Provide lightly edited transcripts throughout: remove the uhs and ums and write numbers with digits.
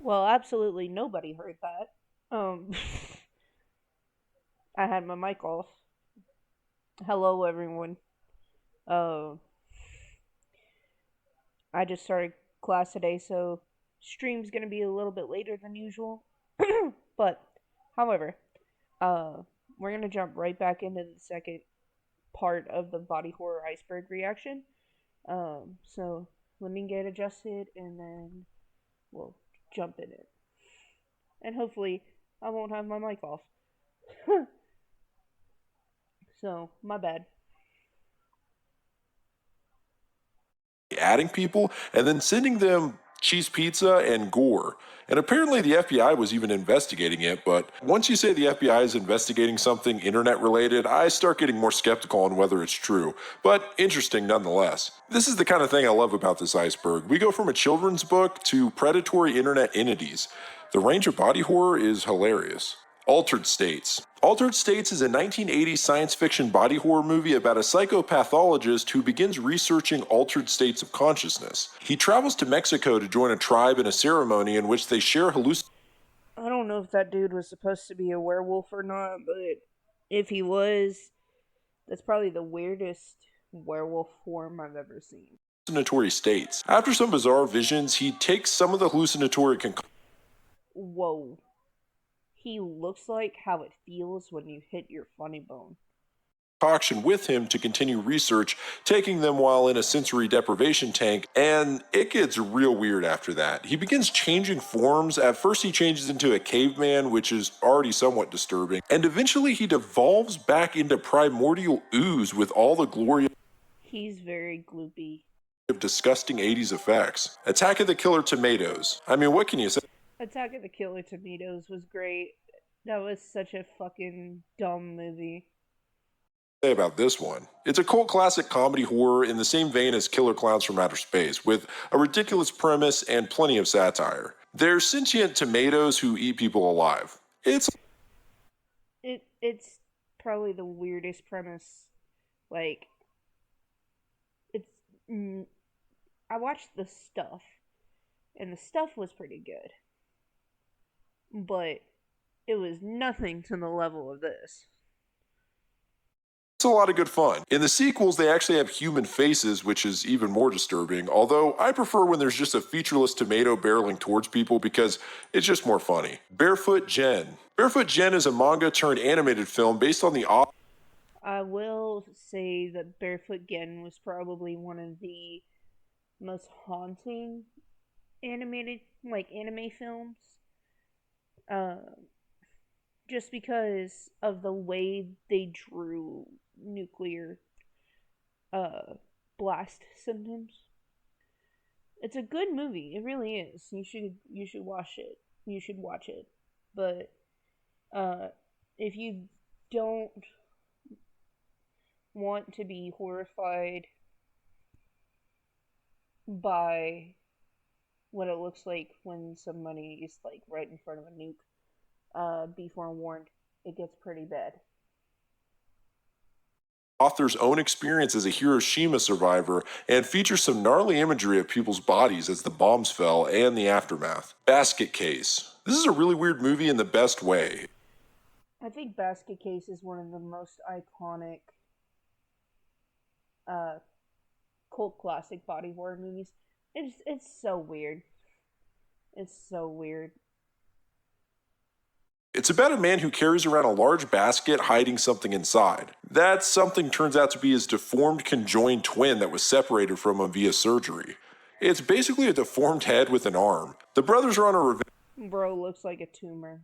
Well, absolutely nobody heard that. Um, I had my mic off. Hello, everyone. Uh, I just started class today, so stream's gonna be a little bit later than usual. But, however, uh, we're gonna jump right back into the second part of the body horror iceberg reaction. So let me get adjusted, and then we'll jump in it. And hopefully, I won't have my mic off. So, my bad. Adding people and then sending them cheese pizza and gore. And apparently the FBI was even investigating it, but once you say the FBI is investigating something internet related, I start getting more skeptical on whether it's true. But interesting nonetheless. This is the kind of thing I love about this iceberg. We go from a children's book to predatory internet entities. The range of body horror is hilarious. Altered States. Altered States is a 1980s science fiction body horror movie about a psychopathologist who begins researching altered states of consciousness. He travels to Mexico to join a tribe in a ceremony in which they share hallucinations. I don't know if that dude was supposed to be a werewolf or not, but if he was, that's probably the weirdest werewolf form I've ever seen. Hallucinatory states. After some bizarre visions, he takes some of the hallucinatory Whoa. He looks like how it feels when you hit your funny bone. concoction with him to continue research, taking them while in a sensory deprivation tank, and it gets real weird after that. He begins changing forms. At first, he changes into a caveman, which is already somewhat disturbing, and eventually, he devolves back into primordial ooze with all the glory He's very gloopy. of disgusting 80s effects. Attack of the Killer Tomatoes. I mean, what can you say Attack of the Killer Tomatoes was great. That was such a fucking dumb movie. about this one? It's a cult classic comedy horror in the same vein as Killer Clowns from Outer Space, with a ridiculous premise and plenty of satire. They're sentient tomatoes who eat people alive. It's It's probably the weirdest premise. Like, it's I watched the stuff, and the stuff was pretty good, but it was nothing to the level of this. a lot of good fun. In the sequels, they actually have human faces, which is even more disturbing, although I prefer when there's just a featureless tomato barreling towards people because it's just more funny. Barefoot Gen. Barefoot Gen is a manga turned animated film based on the I will say that Barefoot Gen was probably one of the most haunting animated, like, anime films. Uh, just because of the way they drew nuclear uh blast symptoms. It's a good movie. It really is. You should watch it. You should watch it. But uh if you don't want to be horrified by what it looks like when somebody is like right in front of a nuke, be forewarned. It gets pretty bad. author's own experience as a Hiroshima survivor and features some gnarly imagery of people's bodies as the bombs fell and the aftermath. Basket Case. This is a really weird movie in the best way. I think Basket Case is one of the most iconic uh cult classic body horror movies. It's so weird. It's so weird. It's about a man who carries around a large basket hiding something inside. That something turns out to be his deformed conjoined twin that was separated from him via surgery. It's basically a deformed head with an arm. The brothers are on a Bro looks like a tumor.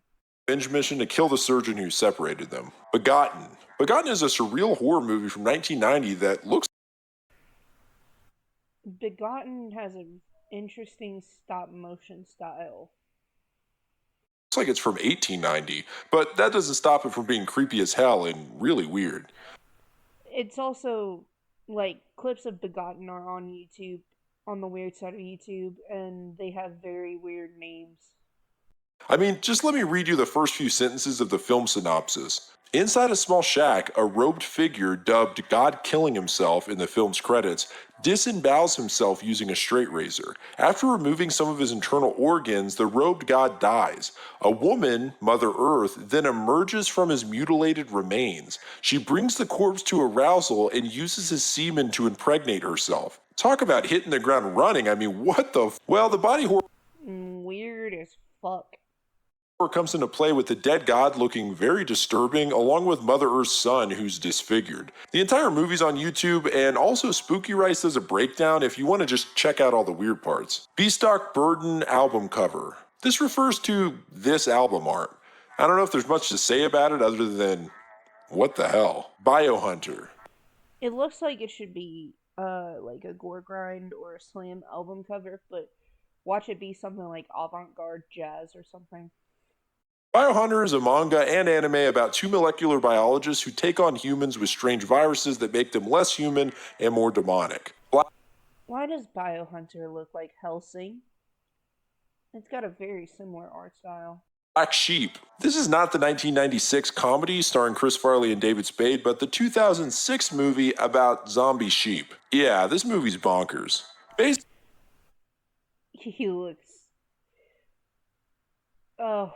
revenge mission to kill the surgeon who separated them. Begotten. Begotten is a surreal horror movie from 1990 that looks Begotten has an interesting stop motion style. like it's from 1890, but that doesn't stop it from being creepy as hell and really weird. It's also like clips of Begotten are on YouTube, on the weird side of YouTube, and they have very weird names. I mean, just let me read you the first few sentences of the film synopsis. Inside a small shack, a robed figure dubbed God Killing Himself in the film's credits disembowels himself using a straight razor. After removing some of his internal organs, the robed god dies. A woman, Mother Earth, then emerges from his mutilated remains. She brings the corpse to arousal and uses his semen to impregnate herself. Talk about hitting the ground running. I mean, what the Well, the body horror Weird as fuck. comes into play with the dead god looking very disturbing, along with Mother Earth's son who's disfigured. The entire movie's on YouTube, and also Spooky Rice does a breakdown if you want to just check out all the weird parts. Beastock Burden album cover. This refers to this album art. I don't know if there's much to say about it other than, what the hell? Biohunter. It looks like it should be like a gore grind or a slam album cover, but watch it be something like avant-garde jazz or something. Biohunter is a manga and anime about two molecular biologists who take on humans with strange viruses that make them less human and more demonic. Why does Biohunter look like Helsing? It's got a very similar art style. Black Sheep. This is not the 1996 comedy starring Chris Farley and David Spade, but the 2006 movie about zombie sheep. Yeah, this movie's bonkers. Based He looks. Oh.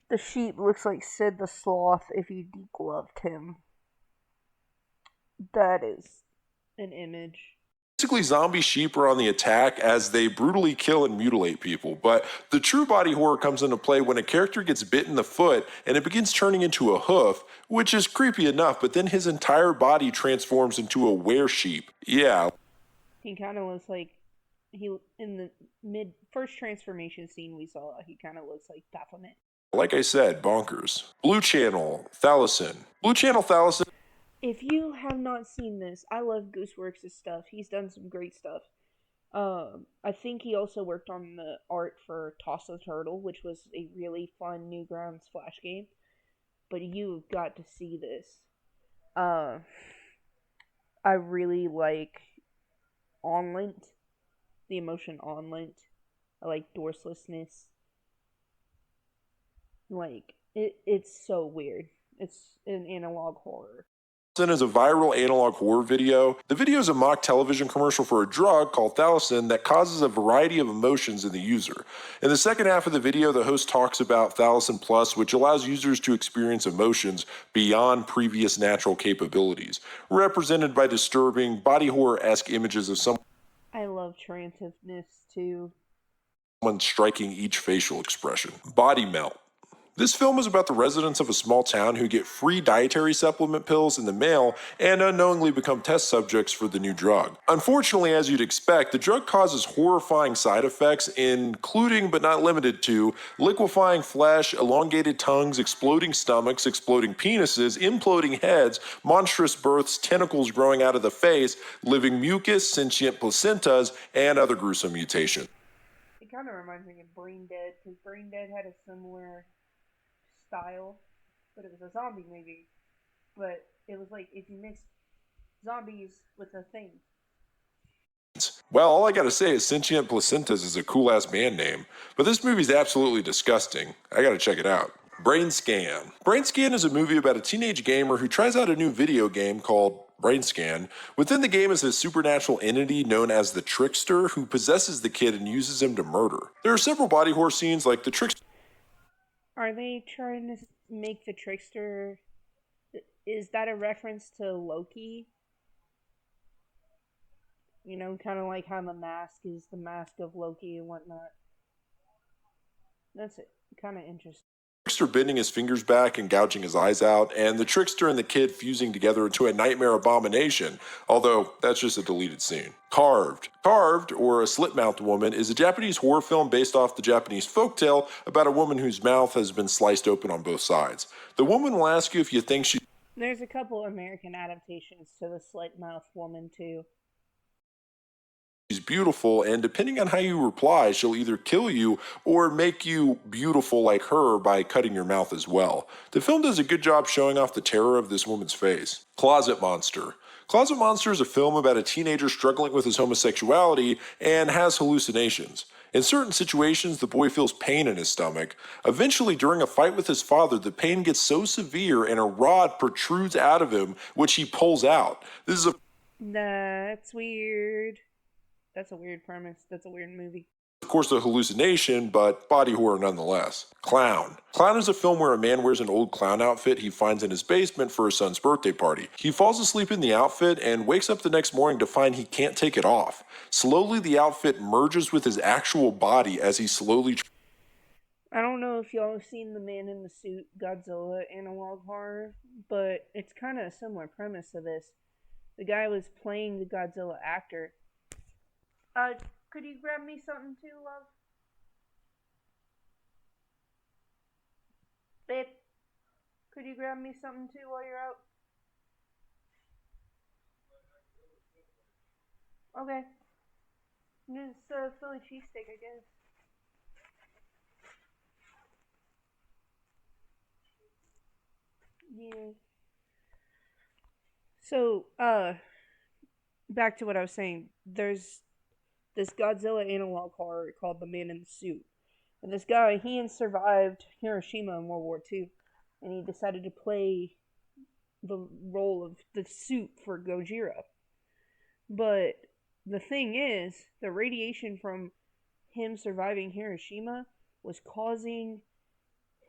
The sheep looks like Sid the Sloth if you degloved him. That is an image. Basically, zombie sheep are on the attack as they brutally kill and mutilate people, but the true body horror comes into play when a character gets bit in the foot and it begins turning into a hoof, which is creepy enough, but then his entire body transforms into a were-sheep. Yeah. He kind of looks like he in the mid first transformation scene we saw. He kind of looks like Baphomet. Like I said, bonkers. Blue Channel, Thalassin. Blue Channel Thalassin. If you have not seen this, I love Gooseworks' stuff. He's done some great stuff. I think he also worked on the art for Toss the Turtle, which was a really fun Newgrounds Flash game. But you've got to see this. I really like Onlint, the emotion Onlint. I like Dorselessness. Like, it's so weird. It's an analog horror. Is a viral analog horror video. The video is a mock television commercial for a drug called Thalassin that causes a variety of emotions in the user. In the second half of the video, the host talks about Thalassin Plus, which allows users to experience emotions beyond previous natural capabilities, represented by disturbing, body horror-esque images of someone. I love transiveness too. Striking each facial expression. Body melt. This film is about the residents of a small town who get free dietary supplement pills in the mail and unknowingly become test subjects for the new drug. Unfortunately, as you'd expect, the drug causes horrifying side effects, including but not limited to liquefying flesh, elongated tongues, exploding stomachs, exploding penises, imploding heads, monstrous births, tentacles growing out of the face, living mucus, sentient placentas, and other gruesome mutations. It kind of reminds me of Brain Dead, because Brain Dead had a similar style, but it was a zombie movie. But it was like if you mixed zombies with a thing. Well, all I gotta say is Sentient Placentas is a cool ass band name, but this movie's absolutely disgusting. I gotta check it out. Brain Scan. Brain Scan is a movie about a teenage gamer who tries out a new video game called Brain Scan. Within the game is a supernatural entity known as the Trickster who possesses the kid and uses him to murder. There are several body horror scenes like the Trickster. Are they trying to make the Trickster? Is that a reference to Loki? You know, kind of like how the mask is the mask of Loki and whatnot. That's kind of interesting. Trickster bending his fingers back and gouging his eyes out, and the Trickster and the kid fusing together into a nightmare abomination, although that's just a deleted scene. Carved. Carved, or A Slit-Mouthed Woman, is a Japanese horror film based off the Japanese folktale about a woman whose mouth has been sliced open on both sides. The woman will ask you if you think she... There's a couple American adaptations to The Slit-Mouthed Woman, too. She's beautiful, and depending on how you reply, she'll either kill you or make you beautiful like her by cutting your mouth as well. The film does a good job showing off the terror of this woman's face. Closet Monster. Closet Monster is a film about a teenager struggling with his homosexuality and has hallucinations. In certain situations, the boy feels pain in his stomach. Eventually, during a fight with his father, the pain gets so severe and a rod protrudes out of him, which he pulls out. This is, That's weird. That's a weird premise. That's a weird movie. of course, a hallucination, but body horror nonetheless. Clown. Clown is a film where a man wears an old clown outfit he finds in his basement for his son's birthday party. He falls asleep in the outfit and wakes up the next morning to find he can't take it off. Slowly, the outfit merges with his actual body as he slowly. I don't know if y'all have seen the Man in the Suit Godzilla analog horror, but it's kind of a similar premise to this. The guy was playing the Godzilla actor. Uh, could you grab me something too, love? Babe, could you grab me something too while you're out? Okay. Just a Philly cheesesteak, I guess. Yeah. So, back to what I was saying. There's this Godzilla analog horror called The Man in the Suit. And this guy, he survived Hiroshima in World War II. And he decided to play the role of the suit for Gojira. But the thing is, the radiation from him surviving Hiroshima was causing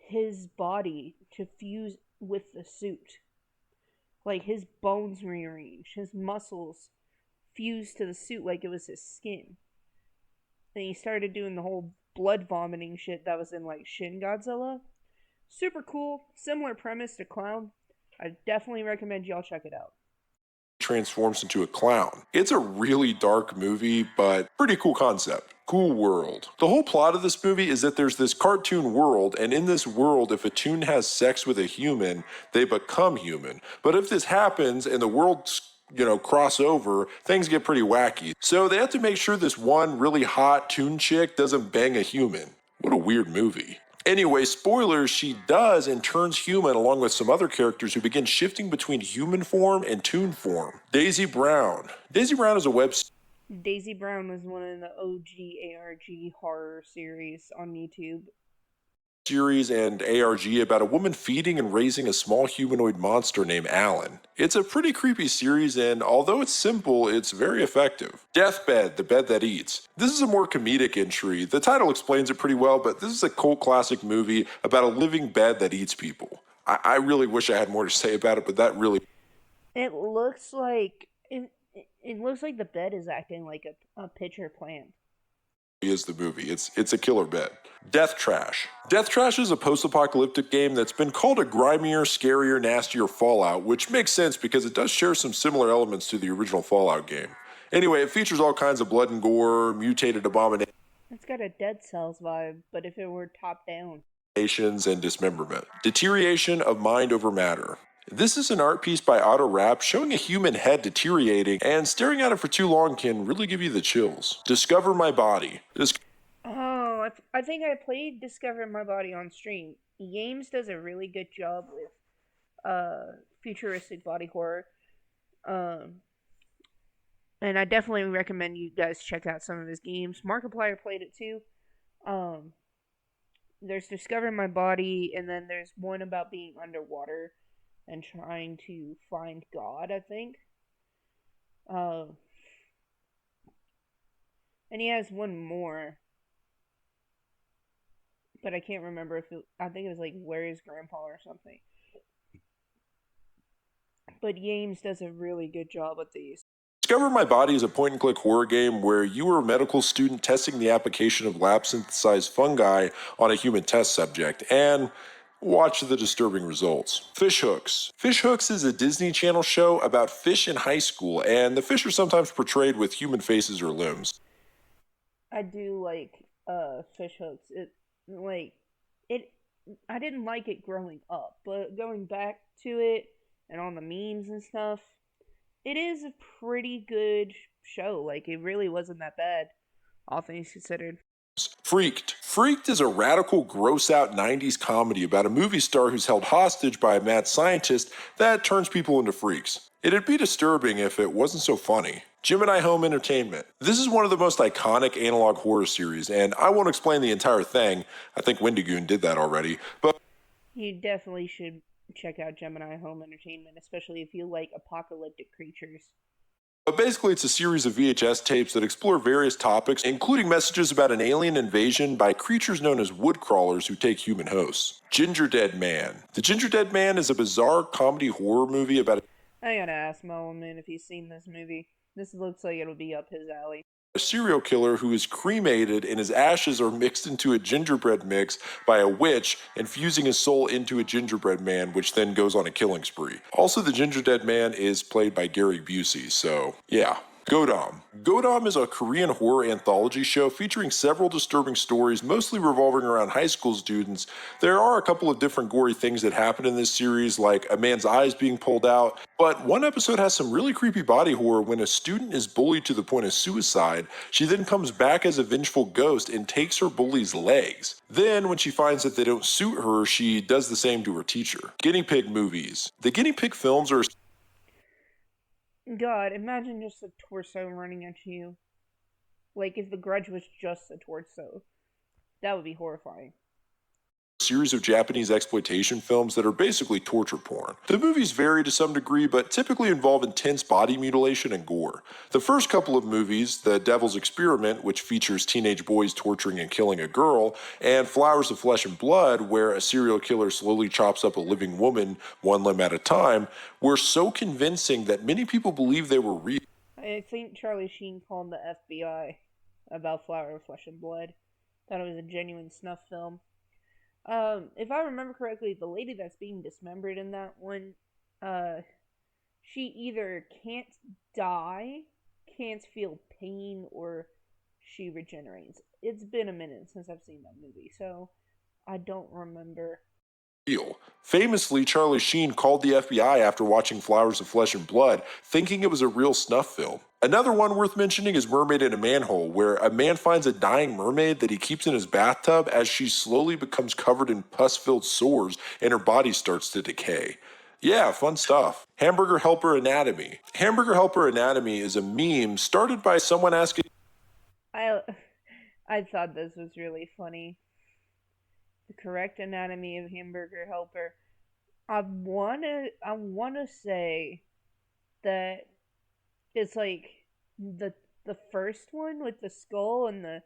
his body to fuse with the suit. Like his bones rearranged, his muscles fused to the suit like it was his skin. And he started doing the whole blood vomiting shit that was in like Shin Godzilla. Super cool, similar premise to Clown. I definitely recommend y'all check it out. Transforms into a clown. It's a really dark movie, but pretty cool concept. Cool world. The whole plot of this movie is that there's this cartoon world, and in this world, if a toon has sex with a human, they become human. But if this happens and the world's cross over, things get pretty wacky. So they have to make sure this one really hot toon chick doesn't bang a human. What a weird movie. Anyway, spoilers, she does and turns human along with some other characters who begin shifting between human form and toon form. Daisy Brown. Daisy Brown is a web Daisy Brown was one of the OG ARG horror series on YouTube. series and ARG about a woman feeding and raising a small humanoid monster named Alan. It's a pretty creepy series, and although it's simple, it's very effective. Deathbed, the bed that eats. This is a more comedic entry. The title explains it pretty well, but this is a cult classic movie about a living bed that eats people. I really wish I had more to say about it, but that really It looks like it looks like the bed is acting like a pitcher plant. is the movie. It's a killer bed. Death Trash. Death Trash is a post-apocalyptic game that's been called a grimier, scarier, nastier Fallout, which makes sense because it does share some similar elements to the original Fallout game. Anyway, it features all kinds of blood and gore, mutated abominations, It's got a Dead Cells vibe, but if it were top down. and dismemberment. Deterioration of mind over matter. This is an art piece by Otto Rapp showing a human head deteriorating, and staring at it for too long can really give you the chills. Discover My Body. Oh, I think I played Discover My Body on stream. Games does a really good job with futuristic body horror. Um, and I definitely recommend you guys check out some of his games. Markiplier played it too. Um, there's Discover My Body, and then there's one about being underwater and trying to find God, I think. Uh, and he has one more, but I can't remember if I think it was like Where is Grandpa or something. But Games does a really good job with these. Discover My Body is a point and click horror game where you are a medical student testing the application of lab synthesized fungi on a human test subject, and watch the disturbing results. Fish Hooks. Fish Hooks is a Disney Channel show about fish in high school, and the fish are sometimes portrayed with human faces or limbs. I do like Fish Hooks. It I didn't like it growing up, but going back to it and on the memes and stuff, it is a pretty good show. Like it really wasn't that bad, all things considered. Freaked. Freaked is a radical, gross out 90s comedy about a movie star who's held hostage by a mad scientist that turns people into freaks. It'd be disturbing if it wasn't so funny. Gemini Home Entertainment. This is one of the most iconic analog horror series, and I won't explain the entire thing. I think Wendigoon did that already. You definitely should check out Gemini Home Entertainment, especially if you like apocalyptic creatures. But basically, it's a series of VHS tapes that explore various topics, including messages about an alien invasion by creatures known as woodcrawlers who take human hosts. Ginger Dead Man. The Ginger Dead Man is a bizarre comedy horror movie about I gotta ask Mulliman if he's seen this movie. This looks like it'll be up his alley. a serial killer who is cremated and his ashes are mixed into a gingerbread mix by a witch, infusing his soul into a gingerbread man, which then goes on a killing spree. Also, the Ginger Dead Man is played by Gary Busey, so yeah. Godam. Godam is a Korean horror anthology show featuring several disturbing stories, mostly revolving around high school students. There are a couple of different gory things that happen in this series, like a man's eyes being pulled out, but one episode has some really creepy body horror when a student is bullied to the point of suicide. She then comes back as a vengeful ghost and takes her bully's legs. Then, when she finds that they don't suit her, she does the same to her teacher. Guinea pig movies. The guinea pig films are God, imagine just a torso running at you. Like if The Grudge was just a torso. That would be horrifying. series of Japanese exploitation films that are basically torture porn. The movies vary to some degree, but typically involve intense body mutilation and gore. The first couple of movies, The Devil's Experiment, which features teenage boys torturing and killing a girl, and Flowers of Flesh and Blood, where a serial killer slowly chops up a living woman one limb at a time, were so convincing that many people believed they were real. I think Charlie Sheen called the FBI about Flower of Flesh and Blood. Thought it was a genuine snuff film. If I remember correctly, the lady that's being dismembered in that one, uh, she either can't die, can't feel pain, or she regenerates. It's been a minute since I've seen that movie, so I don't remember. Real. Famously, Charlie Sheen called the FBI after watching Flowers of Flesh and Blood, thinking it was a real snuff film. Another one worth mentioning is Mermaid in a Manhole, where a man finds a dying mermaid that he keeps in his bathtub as she slowly becomes covered in pus filled sores and her body starts to decay. Yeah, fun stuff. Hamburger Helper Anatomy. Hamburger Helper Anatomy is a meme started by someone asking I I thought this was really funny. The correct anatomy of hamburger helper. I wanna say that it's like the first one with the skull and the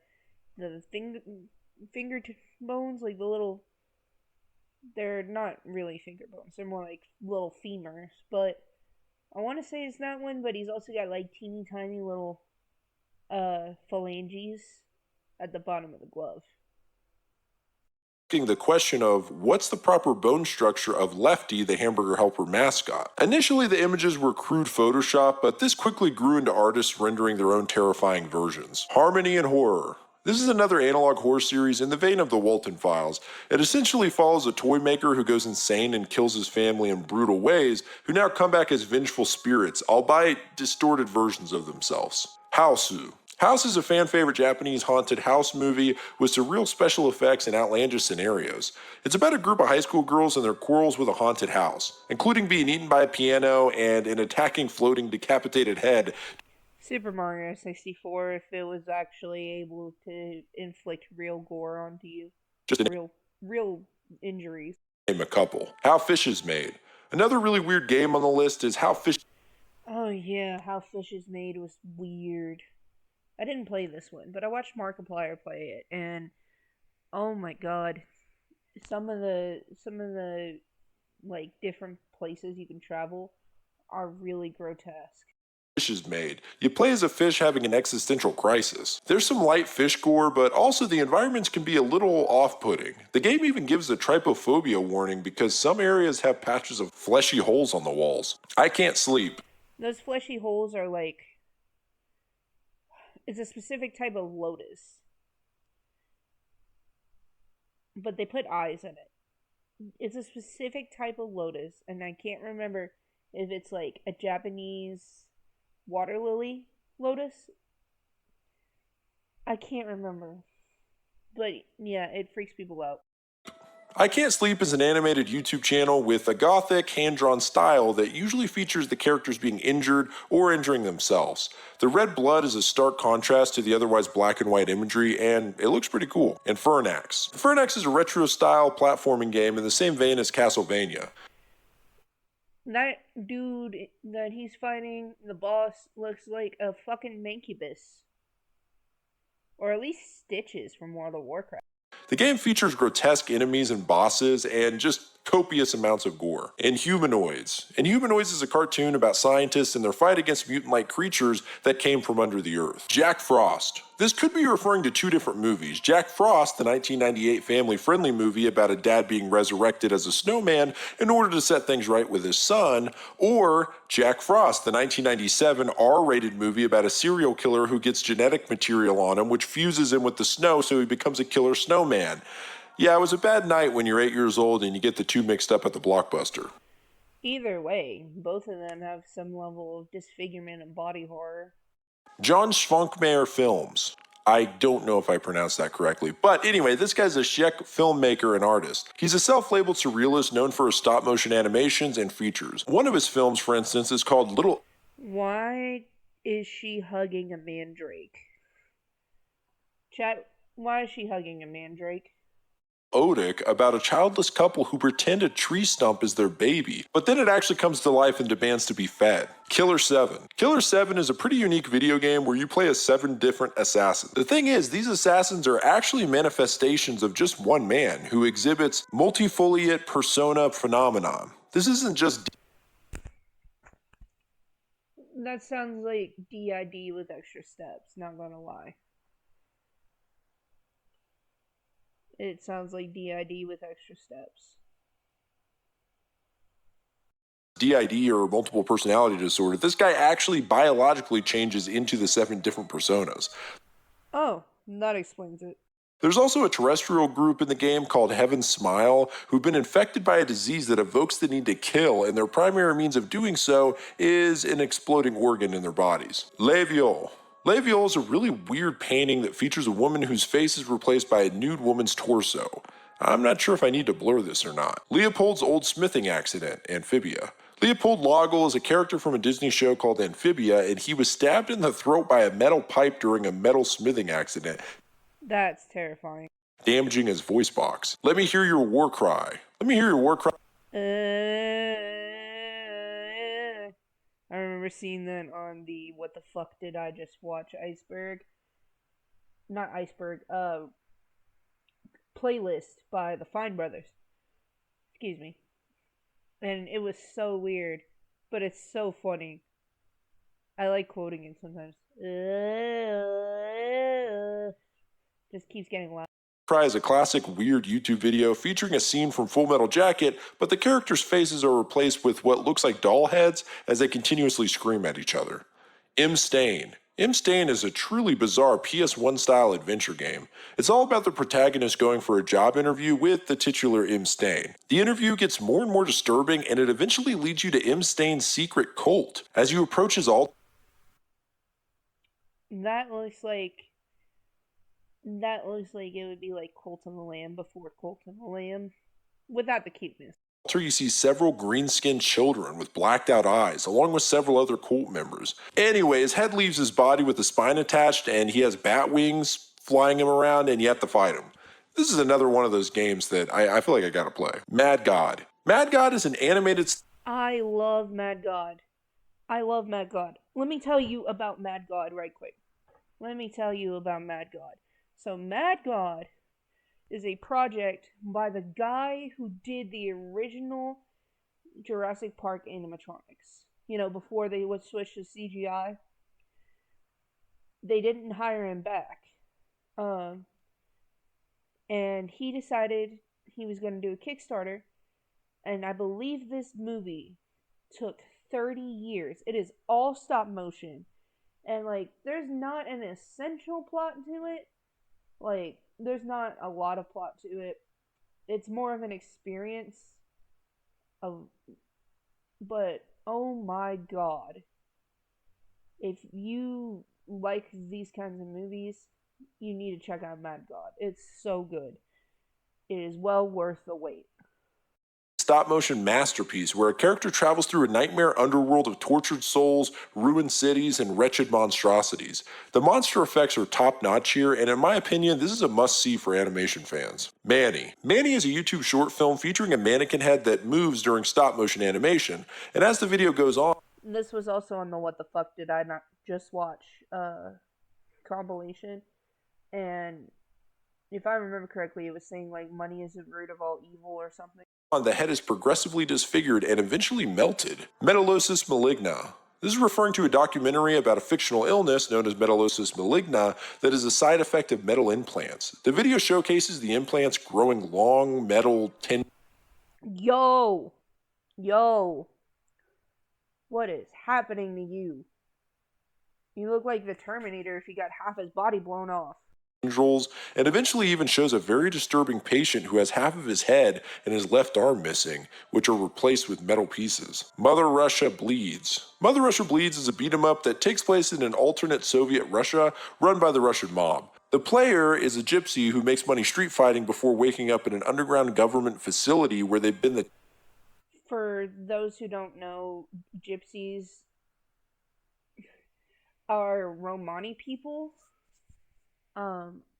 bones, like the little. They're not really finger bones. They're more like little femurs. But I want to say it's that one. But he's also got like teeny tiny little phalanges at the bottom of the glove. the question of what's the proper bone structure of Lefty, the Hamburger Helper mascot. Initially, the images were crude Photoshop, but this quickly grew into artists rendering their own terrifying versions. Harmony and Horror. This is another analog horror series in the vein of the Walton Files. It essentially follows a toy maker who goes insane and kills his family in brutal ways, who now come back as vengeful spirits, albeit distorted versions of themselves. Houseu. House is a fan favorite Japanese haunted house movie with surreal special effects and outlandish scenarios. It's about a group of high school girls and their quarrels with a haunted house, including being eaten by a piano and an attacking floating decapitated head. Super Mario 64, if it was actually able to inflict real gore onto you, Just to real injuries. name a couple. How Fish is Made. Another really weird game on the list is How Fish. Oh yeah, how Fish is Made was weird. I didn't play this one, but I watched Markiplier play it, and oh my god, some of the like different places you can travel are really grotesque. Fish is made. You play as a fish having an existential crisis. There's some light fish gore, but also the environments can be a little off-putting. The game even gives a trypophobia warning because some areas have patches of fleshy holes on the walls. I can't sleep. Those fleshy holes are like it's a specific type of lotus, but they put eyes in it. It's a specific type of lotus, and I can't remember if it's like a Japanese water lily lotus. I can't remember. But yeah, it freaks people out. I Can't Sleep is an animated YouTube channel with a gothic, hand drawn style that usually features the characters being injured or injuring themselves. The red blood is a stark contrast to the otherwise black and white imagery, and it looks pretty cool. And Fernax. Fernax is a retro style platforming game in the same vein as Castlevania. That dude that he's fighting, the boss, looks like a fucking Mancubus. Or at least Stitches from World of Warcraft. The game features grotesque enemies and bosses and just copious amounts of gore. And Humanoids. And Humanoids is a cartoon about scientists and their fight against mutant-like creatures that came from under the earth. Jack Frost. This could be referring to two different movies. Jack Frost, the 1998 family-friendly movie about a dad being resurrected as a snowman in order to set things right with his son, or Jack Frost, the 1997 R-rated movie about a serial killer who gets genetic material on him which fuses in with the snow so he becomes a killer snowman. Yeah, it was a bad night when you're 8 years old and you get the two mixed up at the Blockbuster. Either way, both of them have some level of disfigurement and body horror. John Schwankmeyer Films. I don't know if I pronounced that correctly. But anyway, this guy's a Czech filmmaker and artist. He's a self-labeled surrealist known for his stop-motion animations and features. One of his films, for instance, is called Little... Why is she hugging a mandrake? Chat, why is she hugging a mandrake? Odic about a childless couple who pretend a tree stump is their baby, but then it actually comes to life and demands to be fed. Killer 7. Killer 7 is a pretty unique video game where you play as 7 different assassins. The thing is, these assassins are actually manifestations of just one man who exhibits multifoliate persona phenomenon. This isn't just That sounds like DID with extra steps, not gonna lie. It sounds like DID with extra steps. DID or multiple personality disorder. This guy actually biologically changes into the 7 different personas. Oh, that explains it. There's also a terrestrial group in the game called Heaven Smile who've been infected by a disease that evokes the need to kill, and their primary means of doing so is an exploding organ in their bodies. Les Viols. Les Viols is a really weird painting that features a woman whose face is replaced by a nude woman's torso. I'm not sure if I need to blur this or not. Leopold's Old Smithing Accident, Amphibia. Leopold Logel is a character from a Disney show called Amphibia, and he was stabbed in the throat by a metal pipe during a metal smithing accident, That's terrifying. damaging his voice box. Let me hear your war cry. Let me hear your war cry. I remember seeing that on the What the Fuck Did I Just Watch Iceberg? Not Iceberg, playlist by the Fine Brothers. Excuse me. And it was so weird, but it's so funny. I like quoting it sometimes. Just keeps getting loud. Cry is a classic weird YouTube video featuring a scene from Full Metal Jacket, but the characters' faces are replaced with what looks like doll heads as they continuously scream at each other. M. Stain. M. Stain is a truly bizarre PS1 style adventure game. It's all about the protagonist going for a job interview with the titular M. Stain. The interview gets more and more disturbing, and it eventually leads you to M. Stain's secret cult. As you approach his altar, That looks like it would be like Cult of the Lamb before Cult of the Lamb, without the cuteness. you see several green-skinned children with blacked-out eyes, along with several other cult members. Anyway, his head leaves his body with a spine attached, and he has bat wings flying him around, and you have to fight him. This is another one of those games that I feel like I gotta play. Mad God. Mad God is an animated... I love Mad God. I love Mad God. Let me tell you about Mad God right quick. Let me tell you about Mad God. So Mad God is a project by the guy who did the original Jurassic Park animatronics. You know, before they would switch to CGI. They didn't hire him back. And he decided he was going to do a Kickstarter. And I believe this movie took 30 years. It is all stop motion. And, like, there's not an essential plot to it. Like, there's not a lot of plot to it. It's more of an experience of... But, oh my god. If you like these kinds of movies, you need to check out Mad God. It's so good. It is well worth the wait. Stop motion masterpiece where a character travels through a nightmare underworld of tortured souls, ruined cities, and wretched monstrosities. The monster effects are top notch here, and in my opinion, this is a must see for animation fans. Manny. Manny is a YouTube short film featuring a mannequin head that moves during stop motion animation, and as the video goes on, This was also on the What the Fuck Did I Not Just Watch compilation. And if I remember correctly, it was saying like money is the root of all evil or something. the head is progressively disfigured and eventually melted. Metallosis maligna. This is referring to a documentary about a fictional illness known as metallosis maligna that is a side effect of metal implants. The video showcases the implants growing long metal tendons. Yo! Yo! What is happening to you? You look like the Terminator if you got half his body blown off. Tendrils, and eventually even shows a very disturbing patient who has half of his head and his left arm missing, which are replaced with metal pieces. Mother Russia Bleeds. Mother Russia Bleeds is a beat 'em up that takes place in an alternate Soviet Russia run by the Russian mob. The player is a gypsy who makes money street fighting before waking up in an underground government facility where they've been the. For those who don't know, gypsies are Romani people.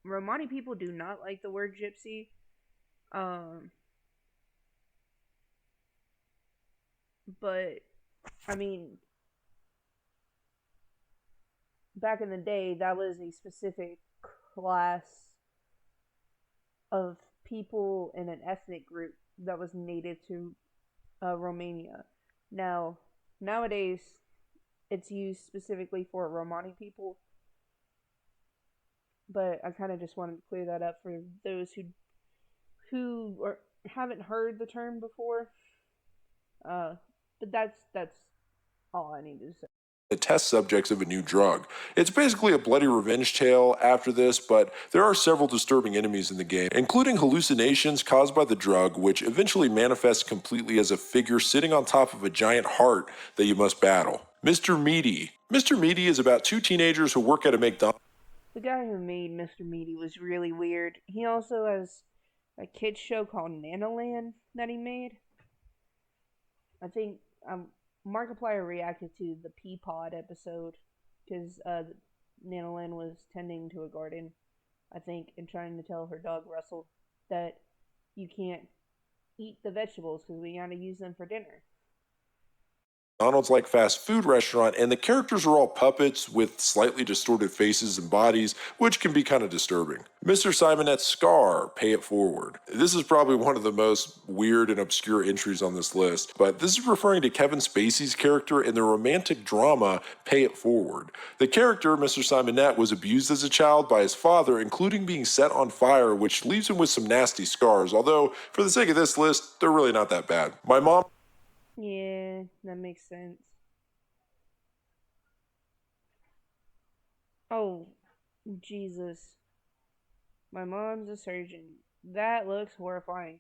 Romani people do not like the word gypsy. Um, but I mean, back in the day, that was a specific class of people in an ethnic group that was native to Romania. Now, nowadays, it's used specifically for Romani people, but I kind of just wanted to clear that up for those haven't heard the term before. Uh, but that's all I need to say. The test subjects of a new drug. It's basically a bloody revenge tale after this, but there are several disturbing enemies in the game, including hallucinations caused by the drug, which eventually manifests completely as a figure sitting on top of a giant heart that you must battle. Mr. Meaty. Mr. Meaty is about two teenagers who work at a McDonald's. The guy who made Mr. Meaty was really weird. He also has a kids show called Nanoland that he made. I think Markiplier reacted to the Peapod episode because Nanoland was tending to a garden, I think, and trying to tell her dog Russell that you can't eat the vegetables because we gotta use them for dinner. McDonald's like fast food restaurant, and the characters are all puppets with slightly distorted faces and bodies, which can be kind of disturbing. Mr. Simonette's Scar, Pay It Forward. This is probably one of the most weird and obscure entries on this list, but this is referring to Kevin Spacey's character in the romantic drama Pay It Forward. The character, Mr. Simonette, was abused as a child by his father, including being set on fire, which leaves him with some nasty scars, although, for the sake of this list, they're really not that bad. My mom. Yeah, that makes sense. Oh, Jesus. My mom's a surgeon. That looks horrifying.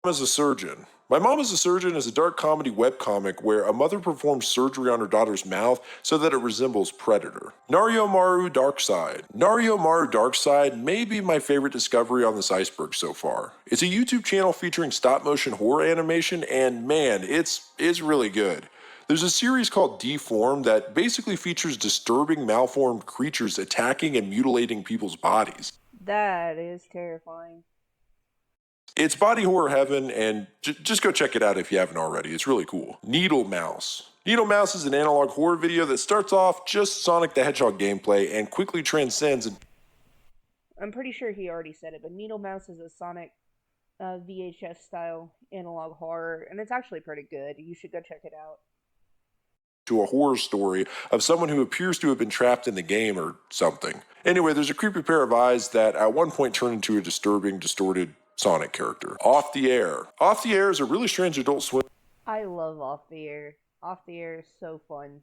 Is a Surgeon. My Mom is a Surgeon is a dark comedy webcomic where a mother performs surgery on her daughter's mouth so that it resembles Predator. Nario Maru Dark Side. Nario Maru Dark Side may be my favorite discovery on this iceberg so far. It's a YouTube channel featuring stop motion horror animation, and man, it's really good. There's a series called Deformed that basically features disturbing malformed creatures attacking and mutilating people's bodies. That is terrifying. It's body horror heaven, and just go check it out if you haven't already. It's really cool. Needle Mouse. Needle Mouse is an analog horror video that starts off just Sonic the Hedgehog gameplay and quickly transcends. I'm pretty sure he already said it, but Needle Mouse is a Sonic VHS style analog horror, and it's actually pretty good. You should go check it out. To a horror story of someone who appears to have been trapped in the game or something. Anyway, there's a creepy pair of eyes that at one point turn into a disturbing, distorted Sonic character. Off the Air. Off the Air is a really strange adult swim. I love Off the Air. Off the Air is so fun,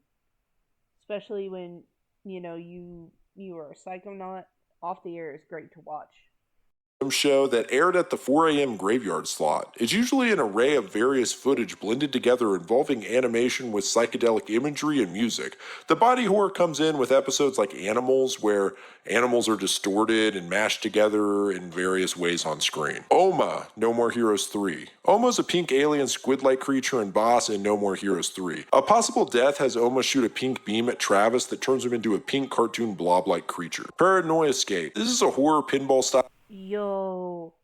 especially when you are a psychonaut. Off the Air is great to watch. show that aired at the 4 a.m. graveyard slot. It's usually an array of various footage blended together involving animation with psychedelic imagery and music. The body horror comes in with episodes like Animals, where animals are distorted and mashed together in various ways on screen. Oma, No More Heroes 3. Oma's a pink alien squid-like creature and boss in No More Heroes 3. A possible death has Oma shoot a pink beam at Travis that turns him into a pink cartoon blob-like creature. Paranoia Escape. This is a horror pinball style Yo,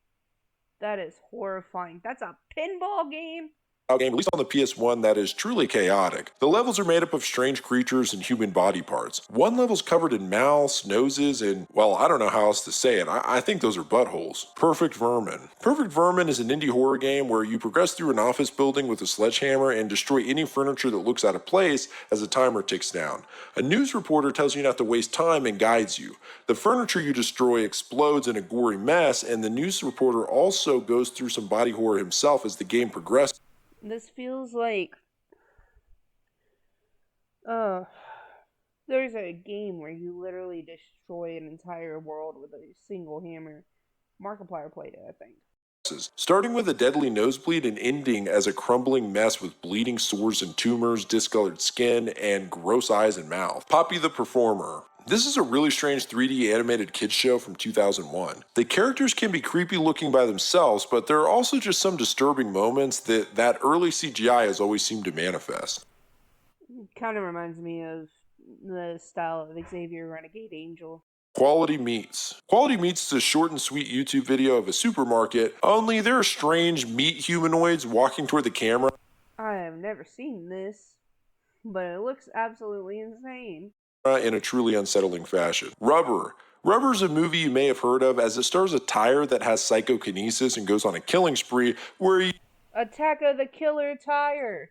that is horrifying. That's a pinball game? game released on the PS1 that is truly chaotic. The levels are made up of strange creatures and human body parts. One level's covered in mouths, noses, and, well, I don't know how else to say it. I think those are buttholes. Perfect Vermin. Perfect Vermin is an indie horror game where you progress through an office building with a sledgehammer and destroy any furniture that looks out of place as the timer ticks down. A news reporter tells you not to waste time and guides you. The furniture you destroy explodes in a gory mess, and the news reporter also goes through some body horror himself as the game progresses. This feels like uh there's a game where you literally destroy an entire world with a single hammer. Markiplier played it, I think. Starting with a deadly nosebleed and ending as a crumbling mess with bleeding sores and tumors, discolored skin, and gross eyes and mouth. Poppy the Performer. This is a really strange 3D animated kids show from 2001. The characters can be creepy looking by themselves, but there are also just some disturbing moments that early CGI has always seemed to manifest. Kind of reminds me of the style of Xavier Renegade Angel. Quality Meats. Quality Meats is a short and sweet YouTube video of a supermarket, only there are strange meat humanoids walking toward the camera. I have never seen this, but it looks absolutely insane. In a truly unsettling fashion. Rubber. Rubber is a movie you may have heard of as it stars a tire that has psychokinesis and goes on a killing spree where he Attack of the Killer Tire!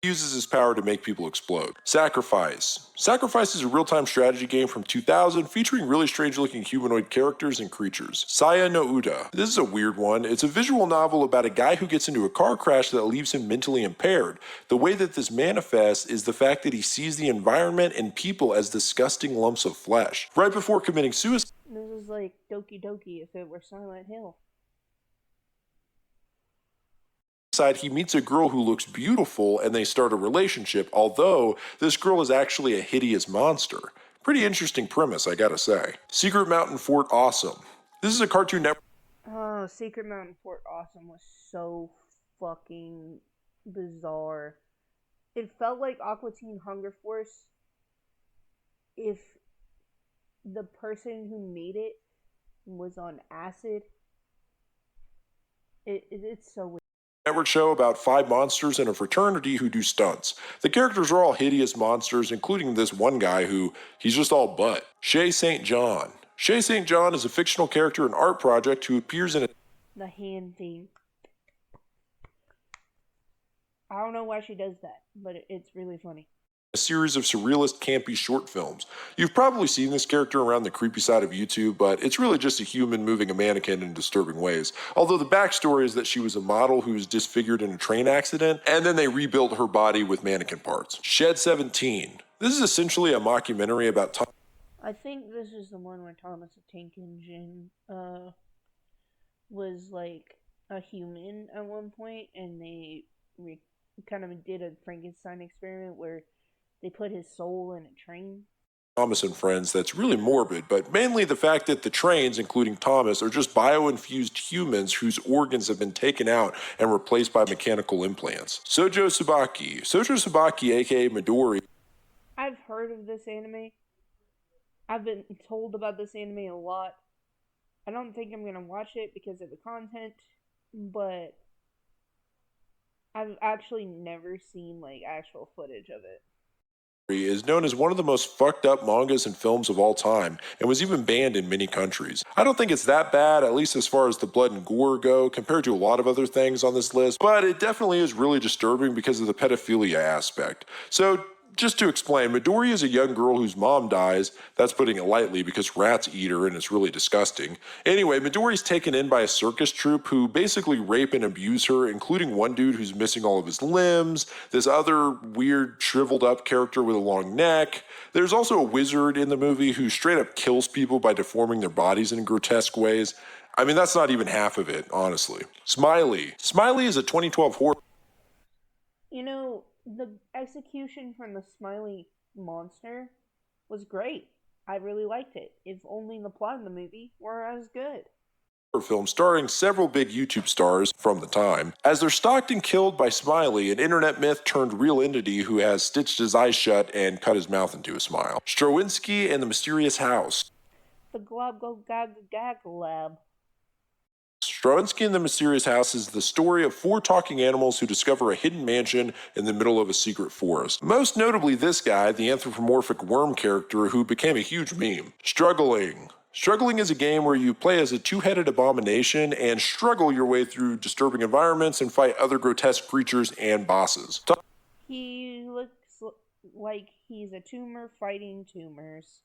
uses his power to make people explode. Sacrifice. Sacrifice is a real-time strategy game from 2000 featuring really strange-looking humanoid characters and creatures. Saya no Uda. This is a weird one. It's a visual novel about a guy who gets into a car crash that leaves him mentally impaired. The way that this manifests is the fact that he sees the environment and people as disgusting lumps of flesh. Right before committing suicide, This is like Doki Doki if it were Silent Hill. he meets a girl who looks beautiful and they start a relationship, although this girl is actually a hideous monster. Pretty interesting premise, I gotta say. Secret Mountain Fort Awesome. This is a Cartoon Network. Oh, Secret Mountain Fort Awesome was so fucking bizarre. It felt like Aqua Teen Hunger Force if the person who made it was on acid. It's so weird. Network show about 5 monsters in a fraternity who do stunts. The characters are all hideous monsters, including this one guy who, he's just all butt. Shay St. John. Shay St. John is a fictional character and art project who appears in a The hand theme. I don't know why she does that, but it's really funny. series of surrealist, campy short films. You've probably seen this character around the creepy side of YouTube, but it's really just a human moving a mannequin in disturbing ways. Although the backstory is that she was a model who was disfigured in a train accident, and then they rebuilt her body with mannequin parts. Shed 17. This is essentially a mockumentary about I think this is the one where Thomas the Tank Engine was like a human at one point, and they kind of did a Frankenstein experiment where they put his soul in a train. Thomas and Friends that's really morbid, but mainly the fact that the trains, including Thomas, are just bio-infused humans whose organs have been taken out and replaced by mechanical implants. Sojo Sabaki. Sojo Sabaki, aka Midori. I've heard of this anime. I've been told about this anime a lot. I don't think I'm gonna watch it because of the content, but I've actually never seen like actual footage of it. Is known as one of the most fucked up mangas and films of all time, and was even banned in many countries. I don't think it's that bad, at least as far as the blood and gore go, compared to a lot of other things on this list, but it definitely is really disturbing because of the pedophilia aspect. So Just to explain, Midori is a young girl whose mom dies. That's putting it lightly because rats eat her and it's really disgusting. Anyway, Midori's taken in by a circus troupe who basically rape and abuse her, including one dude who's missing all of his limbs, this other weird shriveled up character with a long neck. There's also a wizard in the movie who straight up kills people by deforming their bodies in grotesque ways. I mean, that's not even half of it, honestly. Smiley. Smiley is a 2012 horror. You know, the execution from the Smiley monster was great. I really liked it. If only the plot of the movie were as good. Film starring several big YouTube stars from the time, as they're stalked and killed by Smiley, an internet myth turned real entity who has stitched his eyes shut and cut his mouth into a smile. Straczynski and the Mysterious House. The Glob Go Gag Gag Lab. Straczynski and the Mysterious House is the story of four talking animals who discover a hidden mansion in the middle of a secret forest. Most notably this guy, the anthropomorphic worm character who became a huge meme. Struggling. Struggling is a game where you play as a two-headed abomination and struggle your way through disturbing environments and fight other grotesque creatures and bosses. He looks like he's a tumor fighting tumors.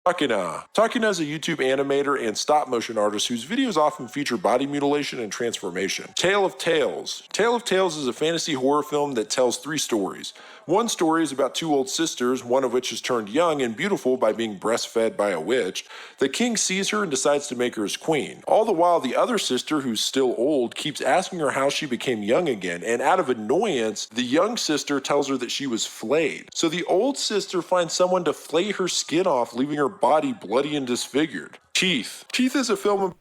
Takina. Takina is a YouTube animator and stop-motion artist whose videos often feature body mutilation and transformation. Tale of Tales. Tale of Tales is a fantasy horror film that tells three stories. One story is about two old sisters, one of which is turned young and beautiful by being breastfed by a witch. The king sees her and decides to make her his queen. All the while, the other sister, who's still old, keeps asking her how she became young again, and out of annoyance, the young sister tells her that she was flayed. So the old sister finds someone to flay her skin off, leaving her body bloody and disfigured. Teeth. Teeth is a film.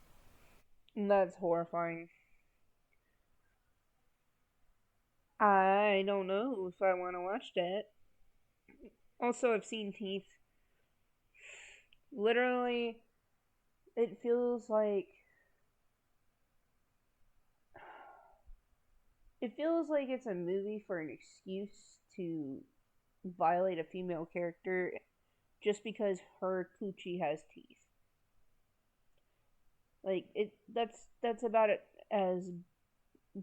That's horrifying. I don't know if I want to watch that. Also, I've seen Teeth. Literally, it feels like it's a movie for an excuse to violate a female character just because her coochie has teeth. Like that's about it as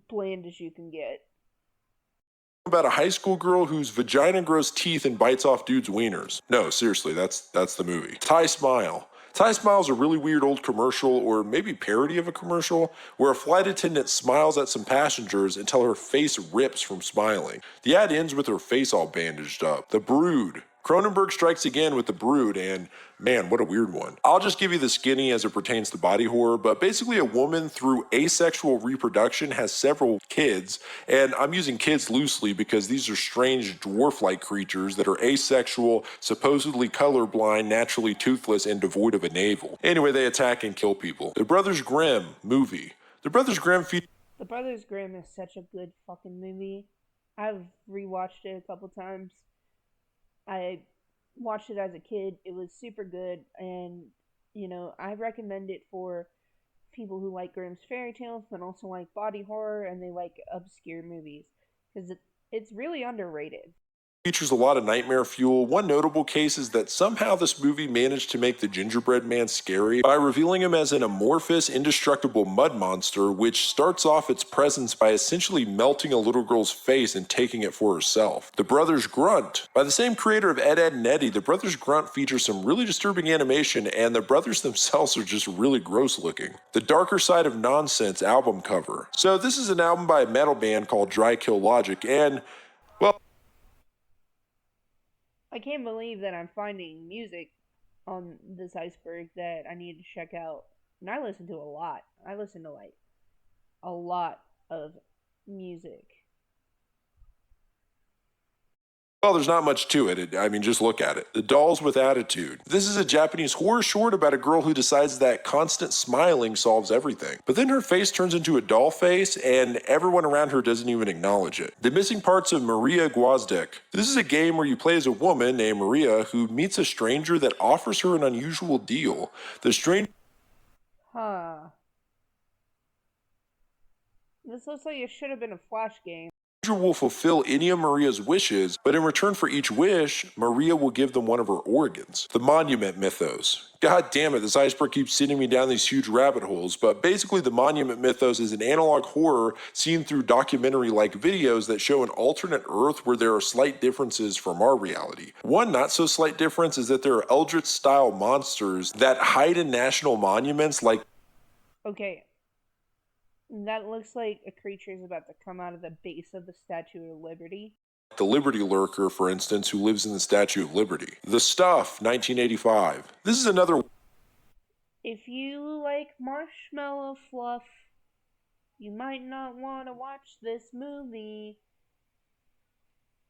bland as you can get. About a high school girl whose vagina grows teeth and bites off dudes' wieners. No, seriously, that's the movie. Thai Smile. Thai Smile is a really weird old commercial, or maybe parody of a commercial, where a flight attendant smiles at some passengers until her face rips from smiling. The ad ends with her face all bandaged up. The Brood. Cronenberg strikes again with The Brood, and man, what a weird one. I'll just give you the skinny as it pertains to body horror, but basically a woman through asexual reproduction has several kids, and I'm using kids loosely because these are strange dwarf-like creatures that are asexual, supposedly colorblind, naturally toothless, and devoid of a navel. Anyway, they attack and kill people. The Brothers Grimm movie. The Brothers Grimm The Brothers Grimm is such a good fucking movie. I've rewatched it a couple times. I watched it as a kid. It was super good, and I recommend it for people who like Grimm's fairy tales, but also like body horror and they like obscure movies because it's really underrated. features a lot of nightmare fuel. One notable case is that somehow this movie managed to make the gingerbread man scary by revealing him as an amorphous, indestructible mud monster, which starts off its presence by essentially melting a little girl's face and taking it for herself. The Brothers Grunt. By the same creator of Ed, Edd and Eddy, The Brothers Grunt features some really disturbing animation, and the brothers themselves are just really gross looking. The Darker Side of Nonsense album cover. So this is an album by a metal band called Dry Kill Logic, and well, I can't believe that I'm finding music on this Iceberg that I need to check out. And I listen to a lot. I listen to like a lot of music. there's not much to it. I mean, just look at it. The Dolls with Attitude. This is a Japanese horror short about a girl who decides that constant smiling solves everything. But then her face turns into a doll face, and everyone around her doesn't even acknowledge it. The Missing Parts of Maria Gwozdek. This is a game where you play as a woman named Maria who meets a stranger that offers her an unusual deal. The stranger Huh. This looks like it should have been a Flash game. will fulfill any of Maria's wishes, but in return for each wish, Maria will give them one of her organs. The monument mythos. God damn it, this iceberg keeps sending me down these huge rabbit holes, but basically the monument mythos is an analog horror seen through documentary-like videos that show an alternate Earth where there are slight differences from our reality. One not so slight difference is that there are Eldritch-style monsters that hide in national monuments like Okay, that looks like a creature is about to come out of the base of the Statue of Liberty. the Liberty Lurker, for instance, who lives in the Statue of Liberty. The Stuff, 1985. This is another. If you like marshmallow fluff, you might not want to watch this movie.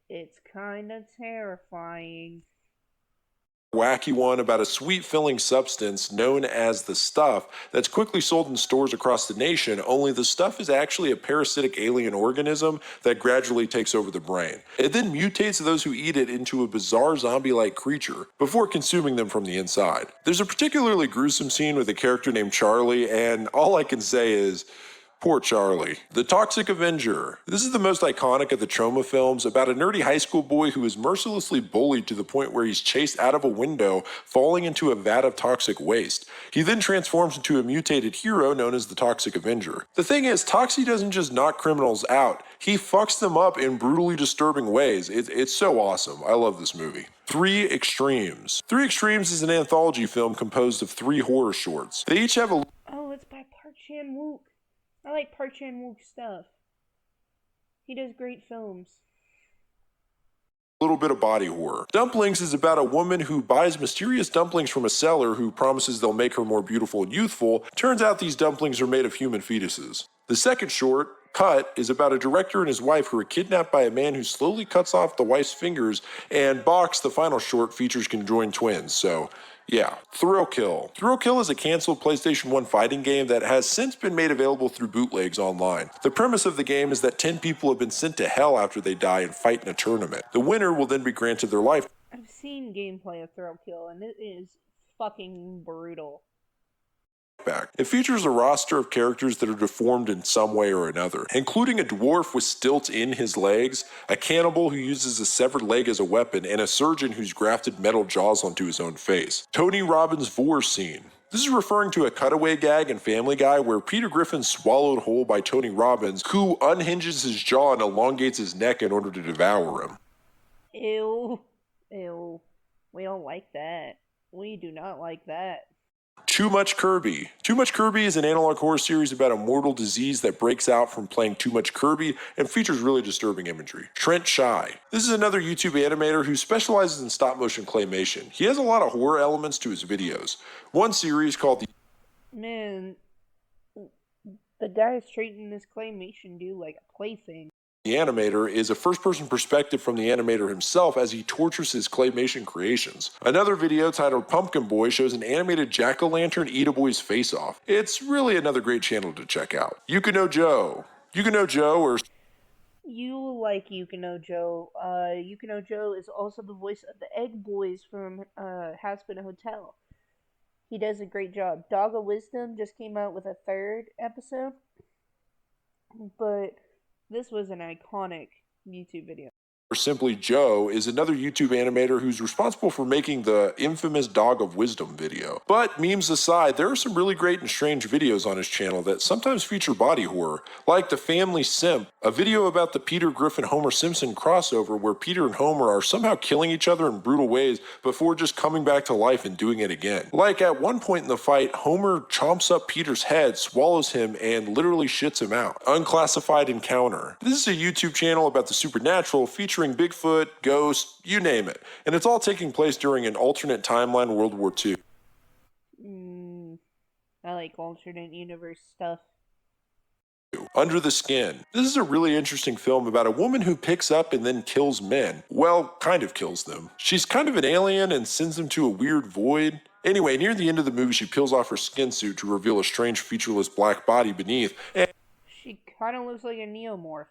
It's kinda terrifying. Wacky one about a sweet filling substance known as the stuff that's quickly sold in stores across the nation, only the stuff is actually a parasitic alien organism that gradually takes over the brain. It then mutates those who eat it into a bizarre zombie-like creature before consuming them from the inside. There's a particularly gruesome scene with a character named Charlie, and all I can say is, poor Charlie. The Toxic Avenger. This is the most iconic of the trauma films about a nerdy high school boy who is mercilessly bullied to the point where he's chased out of a window, falling into a vat of toxic waste. He then transforms into a mutated hero known as the Toxic Avenger. The thing is, Toxie doesn't just knock criminals out, he fucks them up in brutally disturbing ways. It's so awesome. I love this movie. Three Extremes. Three Extremes is an anthology film composed of 3 horror shorts. They each have a Oh, it's by Park Chan-wook. I like Park Chan-wook stuff. He does great films. little bit of body horror. Dumplings is about a woman who buys mysterious dumplings from a seller who promises they'll make her more beautiful and youthful. Turns out these dumplings are made of human fetuses. The second short, Cut, is about a director and his wife who are kidnapped by a man who slowly cuts off the wife's fingers, and Box, the final short, features conjoined twins, so yeah. Thrill Kill. Thrill Kill is a canceled PlayStation 1 fighting game that has since been made available through bootlegs online. The premise of the game is that 10 people have been sent to hell after they die and fight in a tournament. The winner will then be granted their life I've seen gameplay of Thrill Kill, and it is fucking brutal. back. It features a roster of characters that are deformed in some way or another, including a dwarf with stilts in his legs, a cannibal who uses a severed leg as a weapon, and a surgeon who's grafted metal jaws onto his own face. Tony Robbins' Vor scene. This is referring to a cutaway gag in Family Guy where Peter Griffin's swallowed whole by Tony Robbins, who unhinges his jaw and elongates his neck in order to devour him. Ew. Ew. We don't like that. We do not like that. Too Much Kirby. Too Much Kirby is an analog horror series about a mortal disease that breaks out from playing too much Kirby and features really disturbing imagery. Trent Shy. This is another YouTube animator who specializes in stop motion claymation. He has a lot of horror elements to his videos. One series called Man, the guy is treating this claymation dude like a plaything. The Animator is a first-person perspective from the animator himself as he tortures his claymation creations. Another video titled Pumpkin Boy shows an animated jack-o'-lantern eat a boy's face off. It's really another great channel to check out. You Can Know Joe. You Can Know Joe or You like Yukino Joe. Yukino Joe is also the voice of the Egg Boys from Has Been a Hotel. He does a great job. Dog of Wisdom just came out with a 3rd episode, but this was an iconic YouTube video. simply Joe is another YouTube animator who's responsible for making the infamous Dog of Wisdom video. But memes aside, there are some really great and strange videos on his channel that sometimes feature body horror, like The Family Simp, a video about the Peter Griffin Homer Simpson crossover where Peter and Homer are somehow killing each other in brutal ways before just coming back to life and doing it again. Like at one point in the fight, Homer chomps up Peter's head, swallows him, and literally shits him out. Unclassified Encounter. This is a YouTube channel about the supernatural featuring Bigfoot, ghosts, you name it. And it's all taking place during an alternate timeline World War II. I like alternate universe stuff. Under the Skin. This is a really interesting film about a woman who picks up and then kills men. Well, kind of kills them. She's kind of an alien and sends them to a weird void. Anyway, near the end of the movie, she peels off her skin suit to reveal a strange featureless black body beneath, and She kind of looks like a neomorph.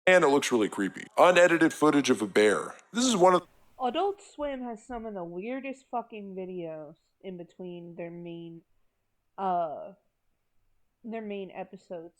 it looks really creepy. Unedited footage of a bear. This is one of Adult Swim has some of the weirdest fucking videos in between their main episodes.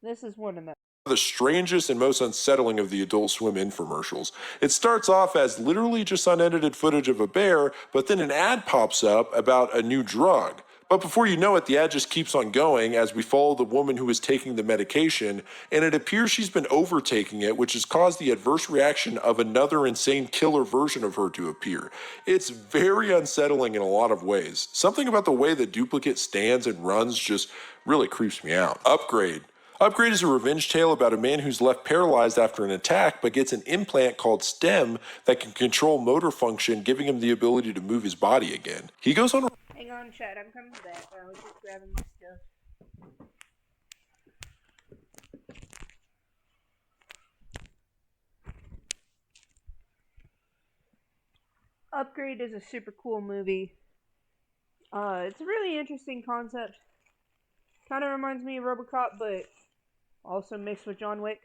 This is one of them. the strangest and most unsettling of the Adult Swim infomercials. It starts off as literally just unedited footage of a bear, but then an ad pops up about a new drug. But before you know it, the ad just keeps on going as we follow the woman who is taking the medication, and it appears she's been overtaking it, which has caused the adverse reaction of another insane killer version of her to appear. It's very unsettling in a lot of ways. Something about the way the duplicate stands and runs just really creeps me out. Upgrade. Upgrade is a revenge tale about a man who's left paralyzed after an attack but gets an implant called STEM that can control motor function, giving him the ability to move his body again. He goes on a Hang on, Chad. I'm coming back. I was just grabbing my stuff. Upgrade is a super cool movie. It's a really interesting concept. Kind of reminds me of RoboCop, but also mixed with John Wick.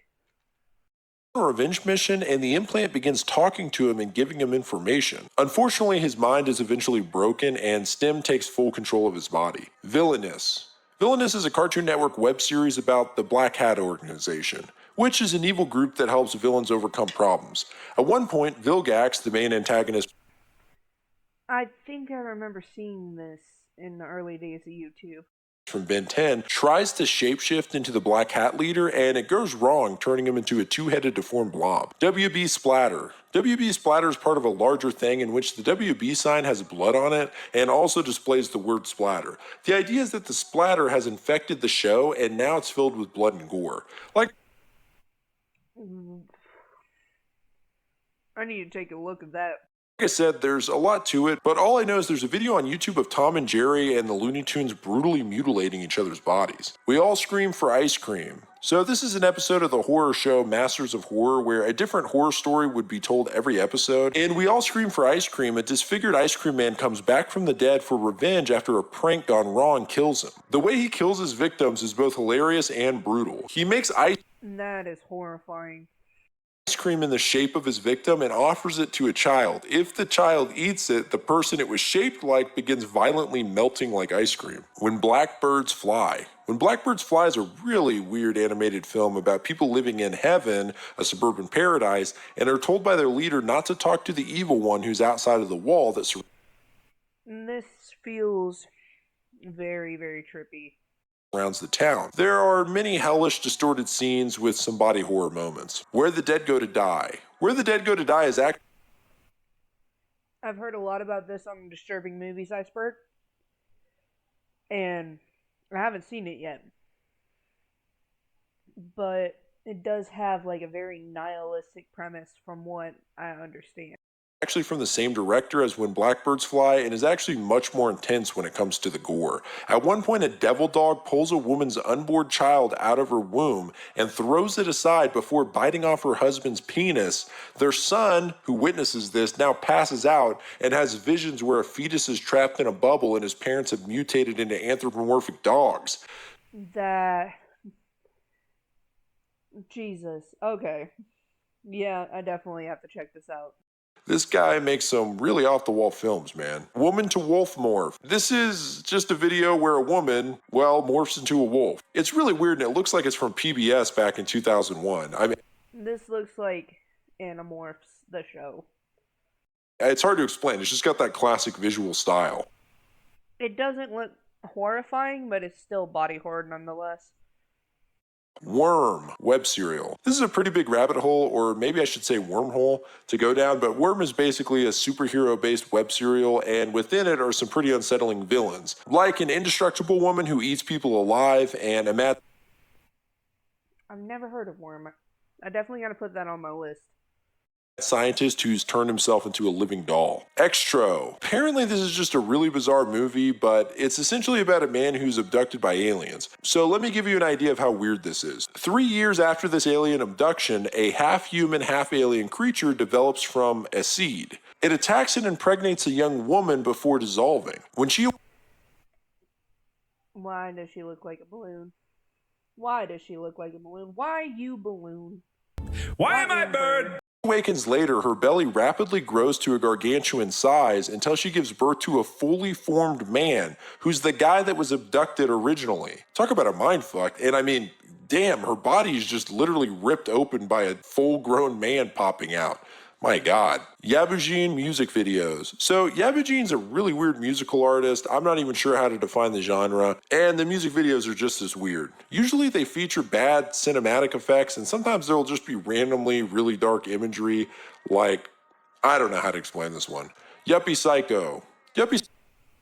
revenge mission, and the implant begins talking to him and giving him information. Unfortunately, his mind is eventually broken, and STEM takes full control of his body. Villainous. Villainous is a Cartoon Network web series about the Black Hat organization, which is an evil group that helps villains overcome problems. At one point, Vilgax, the main antagonist, I think I remember seeing this in the early days of YouTube. from Ben 10, tries to shapeshift into the Black Hat leader, and it goes wrong, turning him into a two-headed deformed blob. WB Splatter. WB Splatter is part of a larger thing in which the WB sign has blood on it and also displays the word splatter. The idea is that the splatter has infected the show and now it's filled with blood and gore. I need to take a look at that. Like I said, there's a lot to it, but all I know is there's a video on YouTube of Tom and Jerry and the Looney Tunes brutally mutilating each other's bodies. We all scream for ice cream. So this is an episode of the horror show Masters of Horror where a different horror story would be told every episode. And we all scream for ice cream. A disfigured ice cream man comes back from the dead for revenge after a prank gone wrong kills him. The way he kills his victims is both hilarious and brutal. He makes ice That is horrifying. cream in the shape of his victim and offers it to a child. If the child eats it, the person it was shaped like begins violently melting like ice cream. When Blackbirds Fly. When Blackbirds Fly is a really weird animated film about people living in heaven, a suburban paradise, and are told by their leader not to talk to the evil one who's outside of the wall that This feels very, very trippy. surrounds the town. There are many hellish, distorted scenes with some body horror moments. Where the Dead Go to Die. Where the Dead Go to Die is actually I've heard a lot about this on Disturbing Movies Iceberg, and I haven't seen it yet. But it does have like a very nihilistic premise from what I understand. actually from the same director as When Blackbirds Fly and is actually much more intense when it comes to the gore. At one point, a devil dog pulls a woman's unborn child out of her womb and throws it aside before biting off her husband's penis. Their son, who witnesses this, now passes out and has visions where a fetus is trapped in a bubble and his parents have mutated into anthropomorphic dogs. That. Jesus. Okay. Yeah, I definitely have to check this out. This guy makes some really off-the-wall films, man. Woman to wolf morph. This is just a video where a woman, well, morphs into a wolf. It's really weird, and it looks like it's from PBS back in 2001. I mean, This looks like Animorphs, the show. it's hard to explain. It's just got that classic visual style. It doesn't look horrifying, but it's still body horror nonetheless. Worm web serial. This is a pretty big rabbit hole, or maybe I should say wormhole, to go down, but Worm is basically a superhero-based web serial, and within it are some pretty unsettling villains, like an indestructible woman who eats people alive, and a mad I've never heard of Worm. I definitely gotta put that on my list. scientist who's turned himself into a living doll. Extro. Apparently this is just a really bizarre movie, but it's essentially about a man who's abducted by aliens. So let me give you an idea of how weird this is. 3 years after this alien abduction, a half-human, half-alien creature develops from a seed. It attacks and impregnates a young woman before dissolving. When she Why does she look like a balloon? Why does she look like a balloon? Why you balloon? Why am I bird? awakens later, her belly rapidly grows to a gargantuan size until she gives birth to a fully formed man who's the guy that was abducted originally. Talk about a mindfuck. And I mean, damn, her body is just literally ripped open by a full-grown man popping out. My God. Yabujin music videos. So Yabujin's a really weird musical artist. I'm not even sure how to define the genre. And the music videos are just as weird. Usually they feature bad cinematic effects, and sometimes there'll just be randomly really dark imagery. Like, I don't know how to explain this one. Yuppie Psycho. Yuppie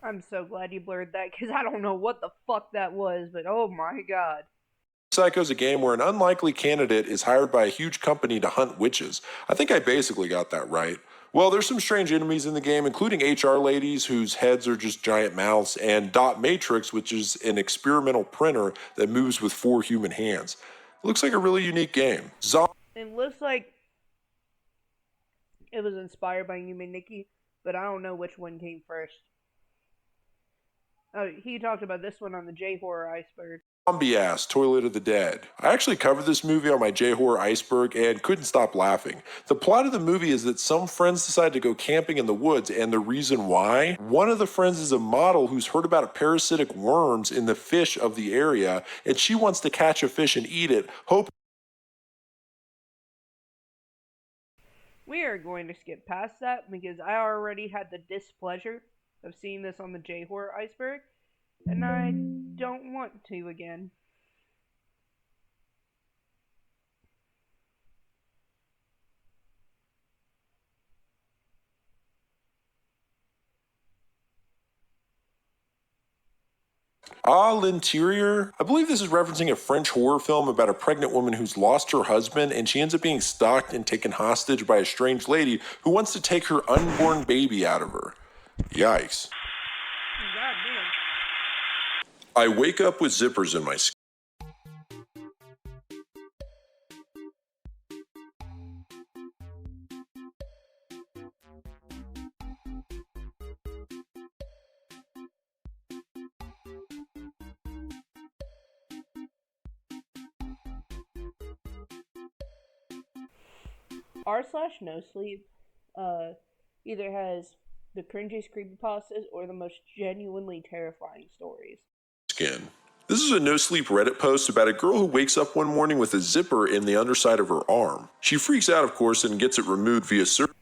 I'm so glad you blurred that because I don't know what the fuck that was, but oh my god. Psycho is a game where an unlikely candidate is hired by a huge company to hunt witches. I think I basically got that right. Well, there's some strange enemies in the game, including HR ladies whose heads are just giant mouths, and Dot Matrix, which is an experimental printer that moves with 4 human hands. It looks like a really unique game. It looks like it was inspired by Yume Nikki, but I don't know which one came first. Oh, he talked about this one on the J Horror Iceberg. Zombie Ass, Toilet of the Dead. I actually covered this movie on my J-Horror Iceberg and couldn't stop laughing. The plot of the movie is that some friends decide to go camping in the woods, and the reason why? One of the friends is a model who's heard about parasitic worms in the fish of the area, and she wants to catch a fish and eat it, hoping We are going to skip past that because I already had the displeasure of seeing this on the J Horror Iceberg, and I don't want to again. L'Interieur. I believe this is referencing a French horror film about a pregnant woman who's lost her husband and she ends up being stalked and taken hostage by a strange lady who wants to take her unborn baby out of her. Yikes. God damn. I wake up with zippers in my skin. R slash no sleep either has the cringiest creepypastas or the most genuinely terrifying stories. This is a no sleep Reddit post about a girl who wakes up one morning with a zipper in the underside of her arm. She freaks out, of course, and gets it removed via surgery.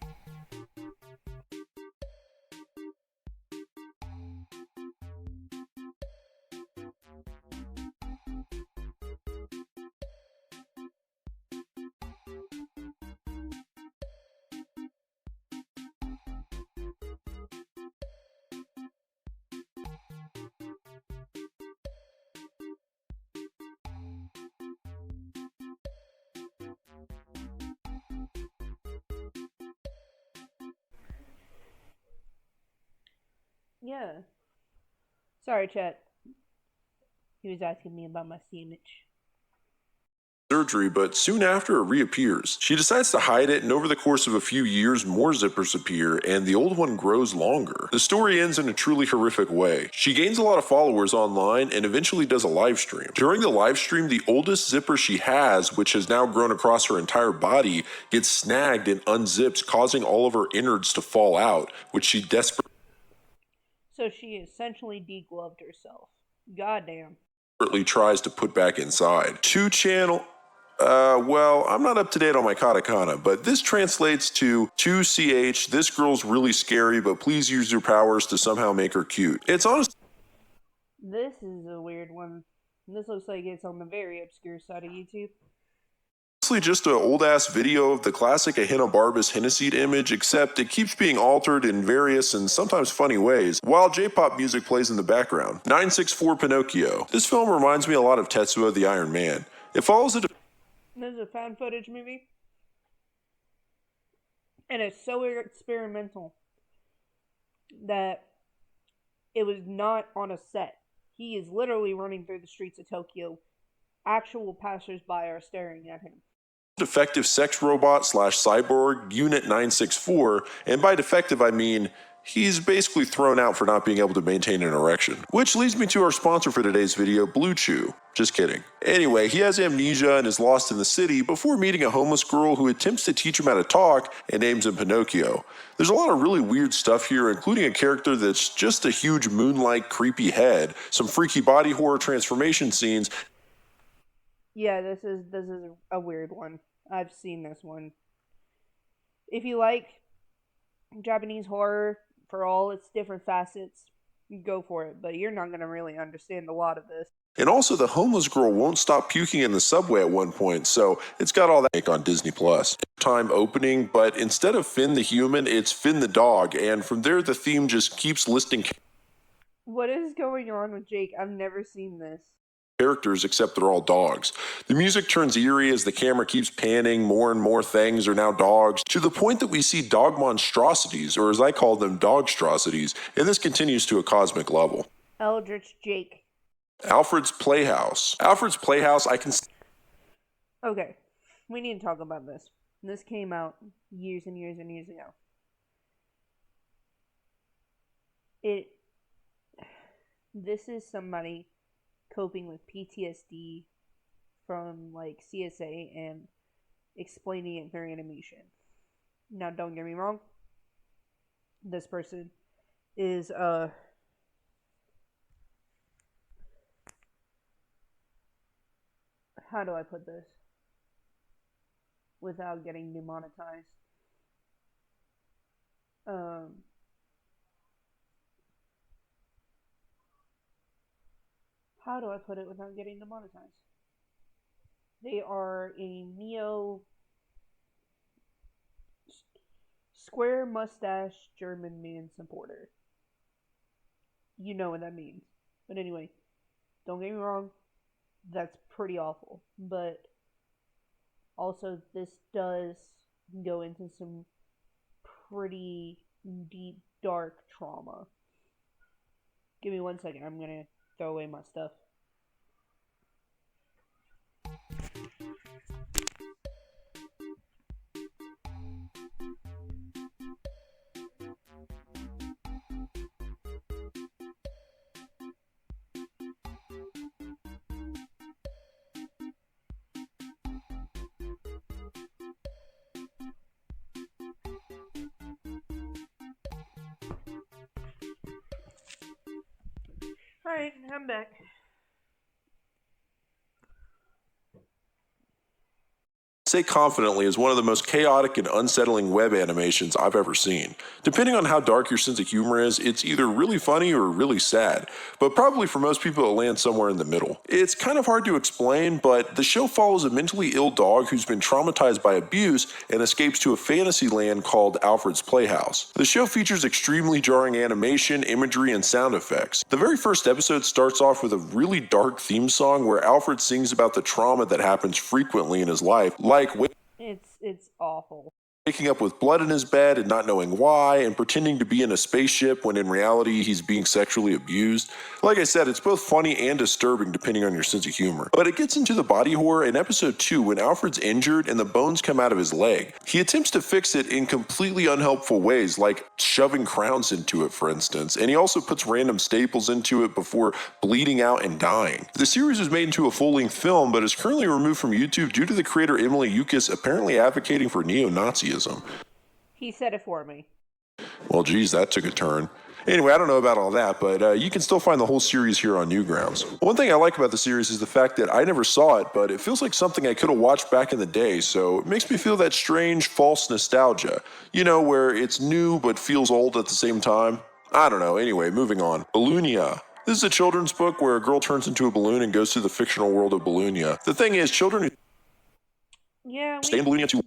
Yeah. Sorry, chat. He was asking me about my sandwich. But soon after it reappears. She decides to hide it, and over the course of a few years, more zippers appear, and the old one grows longer. The story ends in a truly horrific way. She gains a lot of followers online and eventually does a live stream. During the live stream, the oldest zipper she has, which has now grown across her entire body, gets snagged and unzips, causing all of her innards to fall out, which she desperately So she essentially degloved herself. Goddamn. tries to put back inside. Well, I'm not up to date on my katakana, but this translates to 2ch, this girl's really scary, but please use your powers to somehow make her cute. It's honestly This is a weird one. This looks like it's on the very obscure side of YouTube. just an old-ass video of the classic Ahenobarbus Hennessyed image, except it keeps being altered in various and sometimes funny ways, while J-pop music plays in the background. 964 Pinocchio. This film reminds me a lot of Tetsuo the Iron Man. It follows a This is a found footage movie. And it's so experimental that it was not on a set. He is literally running through the streets of Tokyo. Actual passersby are staring at him. defective sex robot slash cyborg Unit 964, and by defective I mean he's basically thrown out for not being able to maintain an erection. Which leads me to our sponsor for today's video, Blue Chew. Just kidding. Anyway, he has amnesia and is lost in the city before meeting a homeless girl who attempts to teach him how to talk and names him Pinocchio. There's a lot of really weird stuff here, including a character that's just a huge moon-like creepy head, some freaky body horror transformation scenes, Yeah, this is a weird one. I've seen this one. If you like Japanese horror for all its different facets, go for it. But you're not gonna really understand a lot of this. And also, the homeless girl won't stop puking in the subway at one point, so it's got all that make on Disney Plus. Time opening, but instead of Finn the human, it's Finn the dog, and from there the theme just keeps listing What is going on with Jake? I've never seen this. characters except they're all dogs. The music turns eerie as the camera keeps panning, more and more things are now dogs, to the point that we see dog monstrosities, or as I call them, dogstrosities, and this continues to a cosmic level. Eldritch Jake. Alfred's Playhouse. Alfred's Playhouse, I can Okay, we need to talk about this. This came out years and years and years ago. It. This is somebody coping with PTSD from like CSA and explaining it through animation. Now, don't get me wrong. This person is how do I put this without getting demonetized? Um, how do I put it without getting demonetized? They are a neo square mustache German man supporter. You know what that means. But anyway, don't get me wrong, that's pretty awful. But also, this does go into some pretty deep, dark trauma. Give me 1 second. I'm gonna throw away my stuff. Alright, I'm back. say confidently is one of the most chaotic and unsettling web animations I've ever seen. Depending on how dark your sense of humor is, it's either really funny or really sad, but probably for most people it lands somewhere in the middle. It's kind of hard to explain, but the show follows a mentally ill dog who's been traumatized by abuse and escapes to a fantasy land called Alfred's Playhouse. The show features extremely jarring animation, imagery, and sound effects. The very first episode starts off with a really dark theme song where Alfred sings about the trauma that happens frequently in his life, like It's awful. waking up with blood in his bed and not knowing why, and pretending to be in a spaceship when in reality he's being sexually abused. Like I said, it's both funny and disturbing depending on your sense of humor. But it gets into the body horror in episode 2 when Alfred's injured and the bones come out of his leg. He attempts to fix it in completely unhelpful ways, like shoving crowns into it, for instance, and he also puts random staples into it before bleeding out and dying. The series was made into a full-length film, but is currently removed from YouTube due to the creator Emily Yukis apparently advocating for neo-Nazism. He said it for me. Well, geez, that took a turn. Anyway, I don't know about all that, but you can still find the whole series here on Newgrounds. One thing I like about the series is the fact that I never saw it, but it feels like something I could have watched back in the day, so it makes me feel that strange, false nostalgia. You know, where it's new but feels old at the same time. I don't know. Anyway, moving on. Balloonia. This is a children's book where a girl turns into a balloon and goes through the fictional world of Balloonia. The thing is, children who Yeah, stay in Balloonia too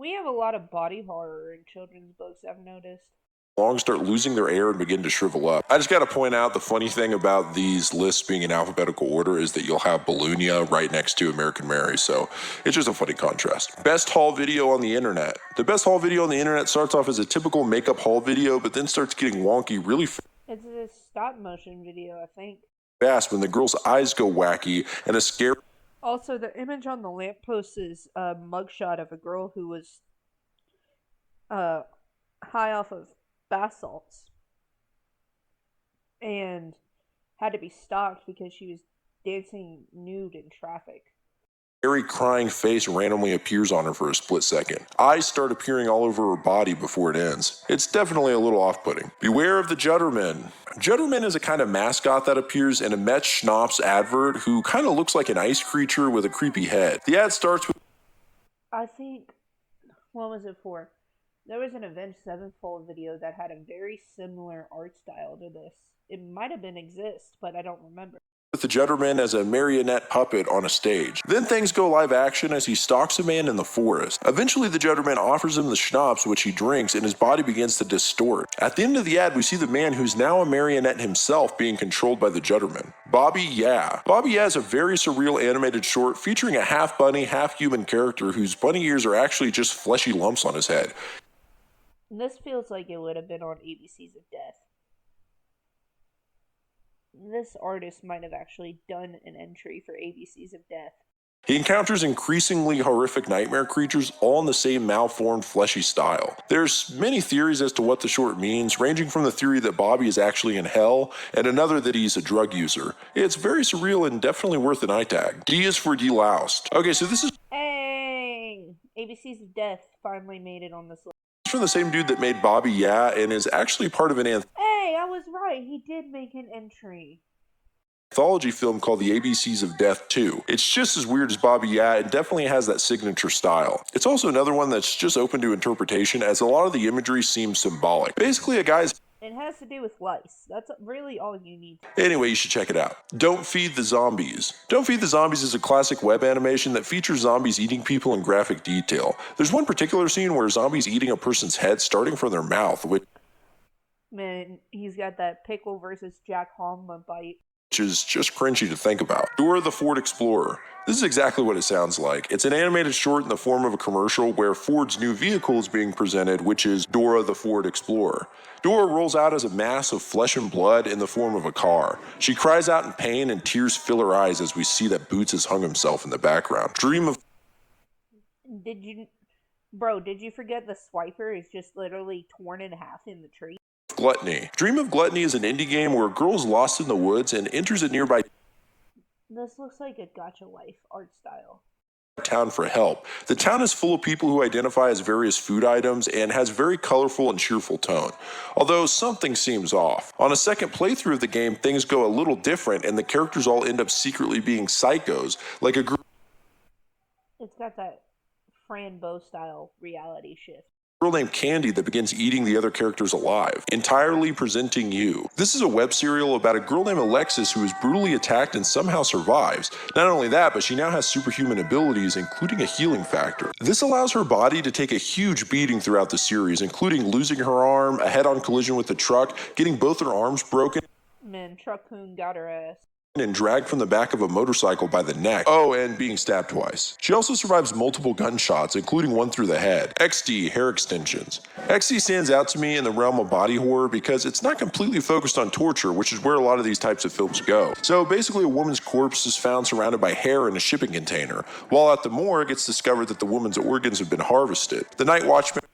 we have a lot of body horror in children's books, I've noticed. long start losing their air and begin to shrivel up. I just got to point out the funny thing about these lists being in alphabetical order is that you'll have Balloonia right next to American Mary, so it's just a funny contrast. Best haul video on the internet. The best haul video on the internet starts off as a typical makeup haul video, but then starts getting wonky really It's a stop motion video, I think. fast when the girl's eyes go wacky and a scare. Also, the image on the lamppost is a mugshot of a girl who was uh, high off of bath salts and had to be stopped because she was dancing nude in traffic. Scary crying face randomly appears on her for a split second. Eyes start appearing all over her body before it ends. It's definitely a little off-putting. Beware of the Judderman. Judderman is a kind of mascot that appears in a Met Schnapps advert who kind of looks like an ice creature with a creepy head. The ad starts with I think, what was it for? There was an Avenged Sevenfold video that had a very similar art style to this. It might have been Exist, but I don't remember. the Judderman as a marionette puppet on a stage. Then things go live action as he stalks a man in the forest. Eventually, the Judderman offers him the schnapps, which he drinks, and his body begins to distort. At the end of the ad, we see the man who's now a marionette himself being controlled by the Judderman. Bobby Yeah. Bobby Yeah is a very surreal animated short featuring a half bunny, half human character whose bunny ears are actually just fleshy lumps on his head. This feels like it would have been on ABCs of Death. This artist might have actually done an entry for ABCs of Death. He encounters increasingly horrific nightmare creatures, all in the same malformed, fleshy style. There's many theories as to what the short means, ranging from the theory that Bobby is actually in hell, and another that he's a drug user. It's very surreal and definitely worth an eye tag. D is for deloused. Okay, so this is Hey! ABCs of Death finally made it on this list. from the same dude that made Bobby Yeah, and is actually part of an Hey, I was right. He did make an entry. anthology film called The ABCs of Death 2. It's just as weird as Bobby Yeah, and definitely has that signature style. It's also another one that's just open to interpretation, as a lot of the imagery seems symbolic. Basically, a guy's It has to do with lice. That's really all you need. Anyway, you should check it out. Don't Feed the Zombies. Don't Feed the Zombies is a classic web animation that features zombies eating people in graphic detail. There's one particular scene where a zombie's eating a person's head starting from their mouth, which Man, he's got that pickle versus Jack Homma bite. is just cringy to think about. Dora the Ford Explorer. This is exactly what it sounds like. It's an animated short in the form of a commercial where Ford's new vehicle is being presented, which is Dora the Ford Explorer. Dora rolls out as a mass of flesh and blood in the form of a car. She cries out in pain and tears fill her eyes as we see that Boots has hung himself in the background. Dream of Did you forget the swiper is just literally torn in half in the tree? Gluttony. Dream of Gluttony is an indie game where a girl is lost in the woods and enters a nearby This looks like a Gacha Life art style. town for help. The town is full of people who identify as various food items and has very colorful and cheerful tone. Although something seems off. On a second playthrough of the game, things go a little different and the characters all end up secretly being psychos, like a girl It's got that Fran Bow style reality shift. named Candy that begins eating the other characters alive, entirely presenting you. This is a web serial about a girl named Alexis who is brutally attacked and somehow survives. Not only that, but she now has superhuman abilities, including a healing factor. This allows her body to take a huge beating throughout the series, including losing her arm, a head-on collision with the truck, getting both her arms broken, Man, Truck-kun got her ass. and dragged from the back of a motorcycle by the neck. Oh, and being stabbed twice. She also survives multiple gunshots, including one through the head. XD, hair extensions. XD stands out to me in the realm of body horror because it's not completely focused on torture, which is where a lot of these types of films go. So basically, a woman's corpse is found surrounded by hair in a shipping container, while at the morgue, it's discovered that the woman's organs have been harvested. The night watchman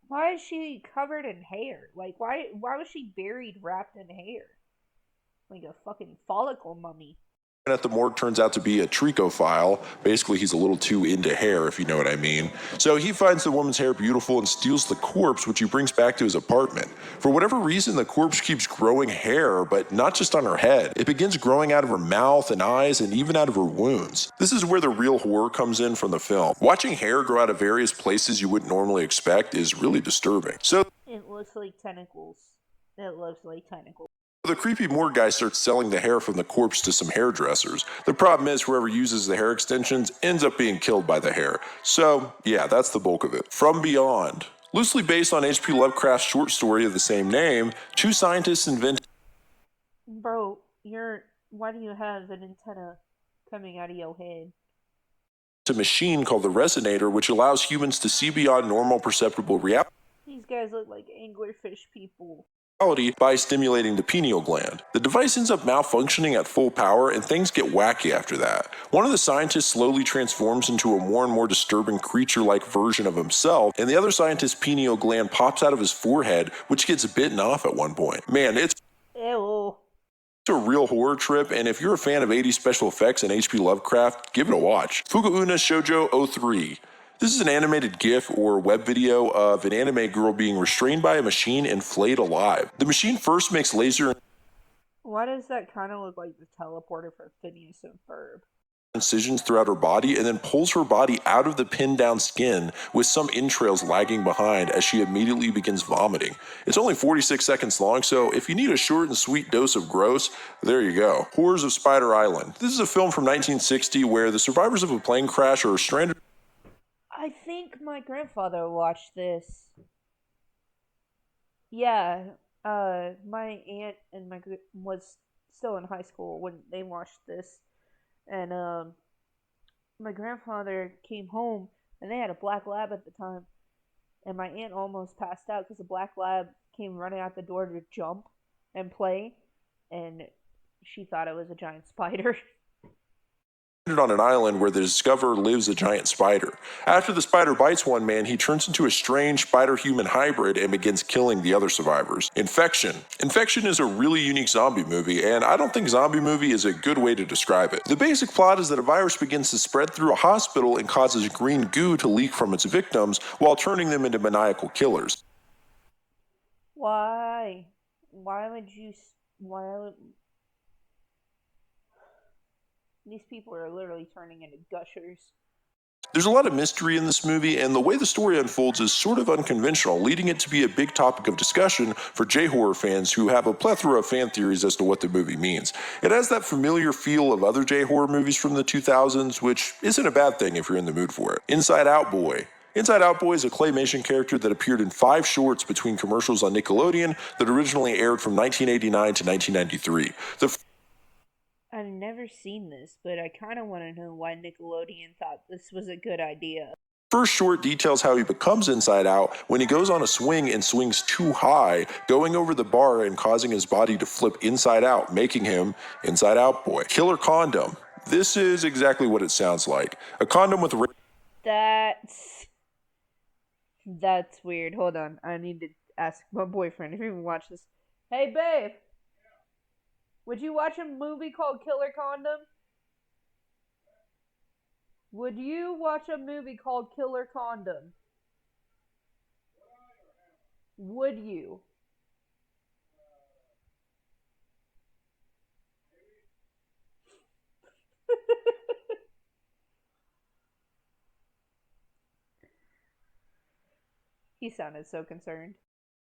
Why is she covered in hair? Like, why was she buried wrapped in hair? Like a fucking follicle mummy. at the morgue turns out to be a trichophile. Basically, he's a little too into hair, if you know what I mean. So he finds the woman's hair beautiful and steals the corpse, which he brings back to his apartment. For whatever reason, the corpse keeps growing hair, but not just on her head. It begins growing out of her mouth and eyes and even out of her wounds. This is where the real horror comes in from the film. Watching hair grow out of various places you wouldn't normally expect is really disturbing. So It looks like tentacles. It looks like tentacles. the creepy morgue guy starts selling the hair from the corpse to some hairdressers. The problem is whoever uses the hair extensions ends up being killed by the hair. So, yeah, that's the bulk of it. From Beyond. Loosely based on H.P. Lovecraft's short story of the same name, two scientists invent Bro, why do you have an antenna coming out of your head? a machine called the Resonator, which allows humans to see beyond normal perceptible reality These guys look like anglerfish people. by stimulating the pineal gland. The device ends up malfunctioning at full power and things get wacky after that. One of the scientists slowly transforms into a more and more disturbing creature-like version of himself, and the other scientist's pineal gland pops out of his forehead, which gets bitten off at one point. Man, it's Ew. a real horror trip, and if you're a fan of 80s special effects and H.P. Lovecraft, give it a watch. Fuga-Una Shoujo 03. This is an animated GIF or web video of an anime girl being restrained by a machine and flayed alive. The machine first makes laser Why does that kind of look like the teleporter for Phineas and Ferb? incisions throughout her body and then pulls her body out of the pinned down skin with some entrails lagging behind as she immediately begins vomiting. It's only 46 seconds long, so if you need a short and sweet dose of gross, there you go. Horrors of Spider Island. This is a film from 1960 where the survivors of a plane crash are stranded. I think my grandfather watched this. Yeah, my aunt and was still in high school when they watched this, and my grandfather came home and they had a black lab at the time, and my aunt almost passed out because the black lab came running out the door to jump and play, and she thought it was a giant spider. On an island where the discoverer lives a giant spider. After the spider bites one man, he turns into a strange spider-human hybrid and begins killing the other survivors. Infection. Infection is a really unique zombie movie, and I don't think zombie movie is a good way to describe it. The basic plot is that a virus begins to spread through a hospital and causes green goo to leak from its victims while turning them into maniacal killers. Why? Why would you? Why would these people are literally turning into gushers? There's a lot of mystery in this movie, and the way the story unfolds is sort of unconventional, leading it to be a big topic of discussion for J-horror fans who have a plethora of fan theories as to what the movie means. It has that familiar feel of other J-horror movies from the 2000s, which isn't a bad thing if you're in the mood for it. Inside Out Boy. Inside Out Boy is a claymation character that appeared in 5 shorts between commercials on Nickelodeon that originally aired from 1989 to 1993. I've never seen this, but I kind of want to know why Nickelodeon thought this was a good idea. First short details how he becomes Inside Out when he goes on a swing and swings too high, going over the bar and causing his body to flip inside out, making him Inside Out Boy. Killer condom. This is exactly what it sounds like. A condom with That's weird. Hold on. I need to ask my boyfriend if he can watch this. Hey, babe. Would you watch a movie called Killer Condom? Would you watch a movie called Killer Condom? Would you? He sounded so concerned.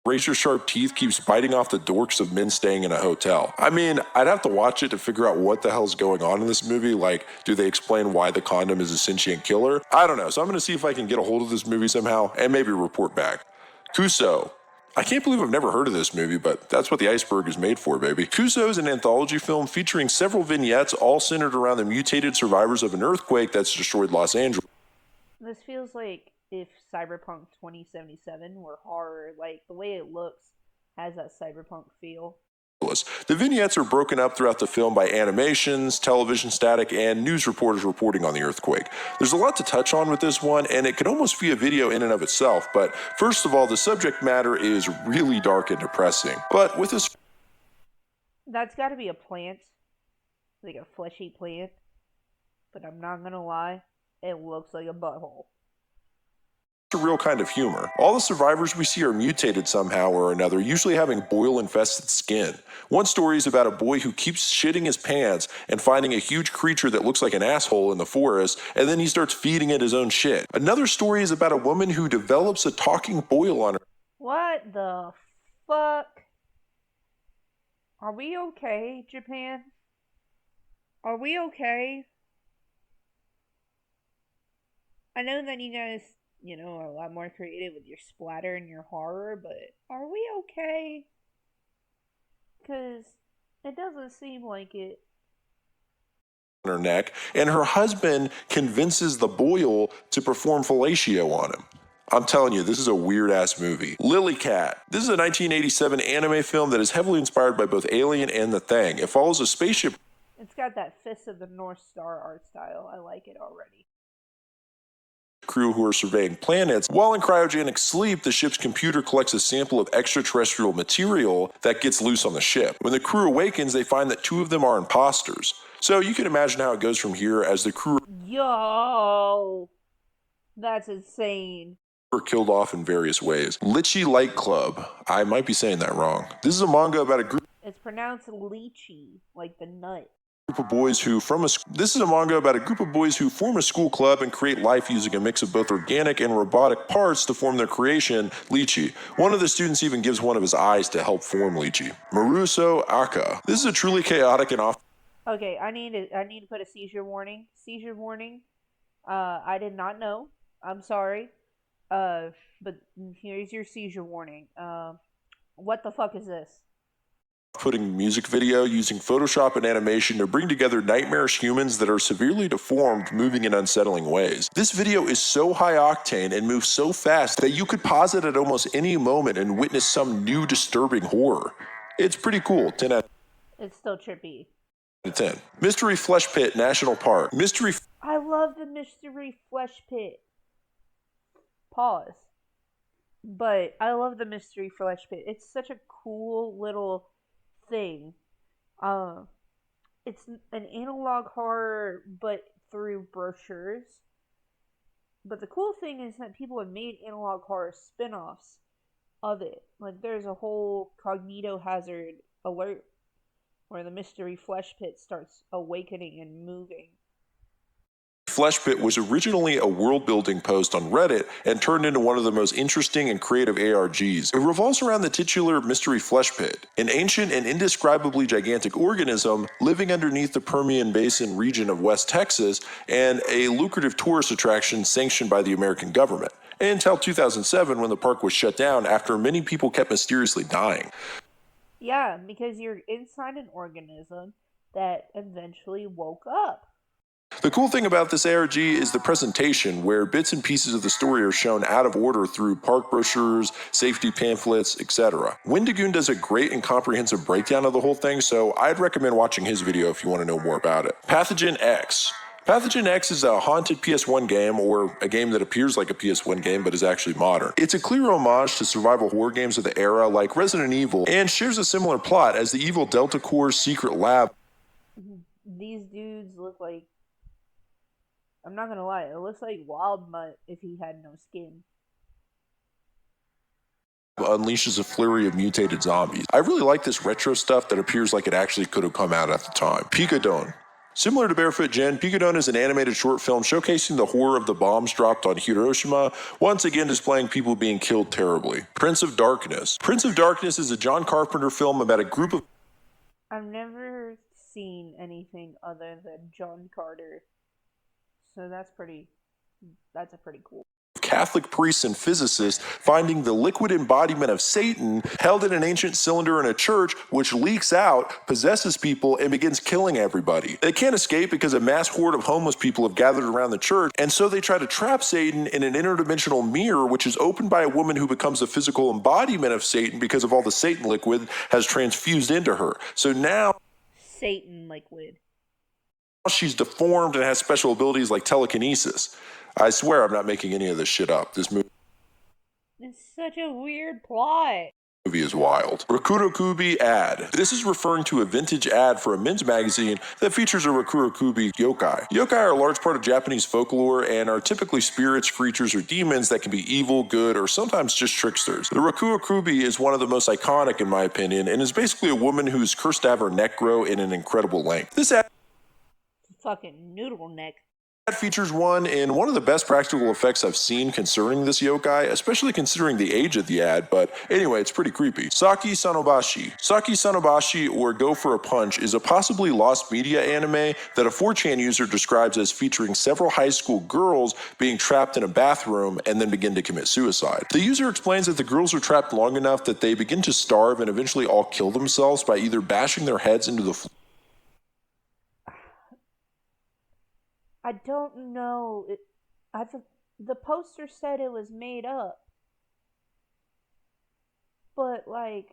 razor sharp teeth keeps biting off the dorks of men staying in a hotel. I mean, I'd have to watch it to figure out what the hell's going on in this movie. Like, do they explain why the condom is a sentient killer? I don't know. So I'm going to see if I can get a hold of this movie somehow and maybe report back. Kuso. I can't believe I've never heard of this movie, but that's what the Iceberg is made for, baby. Kuso is an anthology film featuring several vignettes all centered around the mutated survivors of an earthquake that's destroyed Los Angeles. This feels like if Cyberpunk 2077 were horror. Like, the way it looks has that cyberpunk feel. The vignettes are broken up throughout the film by animations, television static, and news reporters reporting on the earthquake. There's a lot to touch on with this one, and it could almost be a video in and of itself, but first of all, the subject matter is really dark and depressing. But with this... That's gotta be a plant. Like a fleshy plant. But I'm not gonna lie, it looks like a butthole. A real kind of humor. All the survivors we see are mutated somehow or another, usually having boil-infested skin. One story is about a boy who keeps shitting his pants and finding a huge creature that looks like an asshole in the forest, and then he starts feeding it his own shit. Another story is about a woman who develops a talking boil on her. What the fuck? Are we okay, Japan? Are we okay? I know that you guys, are a lot more creative with your splatter and your horror, but are we okay? Because it doesn't seem like it. Her neck, and her husband convinces the boil to perform fellatio on him. I'm telling you, this is a weird-ass movie. Lily Cat. This is a 1987 anime film that is heavily inspired by both Alien and The Thing. It follows a spaceship. It's got that Fist of the North Star art style. I like it already. crew who are surveying planets. While in cryogenic sleep, the ship's computer collects a sample of extraterrestrial material that gets loose on the ship. When the crew awakens, they find that two of them are imposters. So you can imagine how it goes from here as the crew Yo, that's insane. are killed off in various ways. Litchi Light Club. I might be saying that wrong. This is a manga about a group It's pronounced lychee, like the nut. of boys who this is a manga about a group of boys who form a school club and create life using a mix of both organic and robotic parts to form their creation, Lychee. One of the students even gives one of his eyes to help form Lychee. Maruso Aka. This is a truly chaotic and off. Okay, I need to put a seizure warning. Seizure warning. I did not know. I'm sorry. But here's your seizure warning. What the fuck is this? Putting music video using Photoshop and animation to bring together nightmarish humans that are severely deformed, moving in unsettling ways. This video is so high octane and moves so fast that you could pause it at almost any moment and witness some new disturbing horror. It's pretty cool. 10 out It's still trippy. of 10. Mystery Flesh Pit National Park. I love the mystery flesh pit. Pause. But I love the mystery flesh pit. It's such a cool little thing. Uh, it's an analog horror, but through brochures. But the cool thing is that people have made analog horror spin-offs of it. Like there's a whole cognito hazard alert where the mystery flesh pit starts awakening and moving. Flesh Pit was originally a world building post on Reddit and turned into one of the most interesting and creative ARGs. It revolves around the titular Mystery Flesh Pit, an ancient and indescribably gigantic organism living underneath the Permian Basin region of West Texas and a lucrative tourist attraction sanctioned by the American government. Until 2007 when the park was shut down after many people kept mysteriously dying. Yeah, because you're inside an organism that eventually woke up. The cool thing about this ARG is the presentation, where bits and pieces of the story are shown out of order through park brochures, safety pamphlets, etc. Wendigoon does a great and comprehensive breakdown of the whole thing, so I'd recommend watching his video if you want to know more about it. Pathogen X. Pathogen X is a haunted PS1 game, or a game that appears like a PS1 game but is actually modern. It's a clear homage to survival horror games of the era like Resident Evil, and shares a similar plot as the evil Delta Corps secret lab. These dudes look like, I'm not gonna lie, it looks like Wild Mutt if he had no skin. Unleashes a flurry of mutated zombies. I really like this retro stuff that appears like it actually could have come out at the time. Picadone. Similar to Barefoot Gen, Picadone is an animated short film showcasing the horror of the bombs dropped on Hiroshima, once again displaying people being killed terribly. Prince of Darkness. Prince of Darkness is a John Carpenter film about a group of... I've never seen anything other than John Carter. So that's a pretty cool. Catholic priests and physicists finding the liquid embodiment of Satan held in an ancient cylinder in a church, which leaks out, possesses people, and begins killing everybody. They can't escape because a mass horde of homeless people have gathered around the church, and so they try to trap Satan in an interdimensional mirror, which is opened by a woman who becomes the physical embodiment of Satan because of all the Satan liquid has transfused into her. So now Satan liquid. she's deformed and has special abilities like telekinesis. I swear I'm not making any of this shit up. This movie It's such a weird plot. is wild. Rakurokubi ad. This is referring to a vintage ad for a men's magazine that features a Rakurokubi yokai. Yokai are a large part of Japanese folklore and are typically spirits, creatures, or demons that can be evil, good, or sometimes just tricksters. The Rakurokubi is one of the most iconic in my opinion and is basically a woman who's cursed to have her neck grow in an incredible length. This ad Fucking noodle neck. features one of the best practical effects I've seen concerning this yokai, especially considering the age of the ad, but anyway, it's pretty creepy. Saki Sanobashi. Saki Sanobashi, or Go for a Punch, is a possibly lost media anime that a 4chan user describes as featuring several high school girls being trapped in a bathroom and then begin to commit suicide. The user explains that the girls are trapped long enough that they begin to starve and eventually all kill themselves by either bashing their heads into the floor. I don't know. The poster said it was made up. But, like,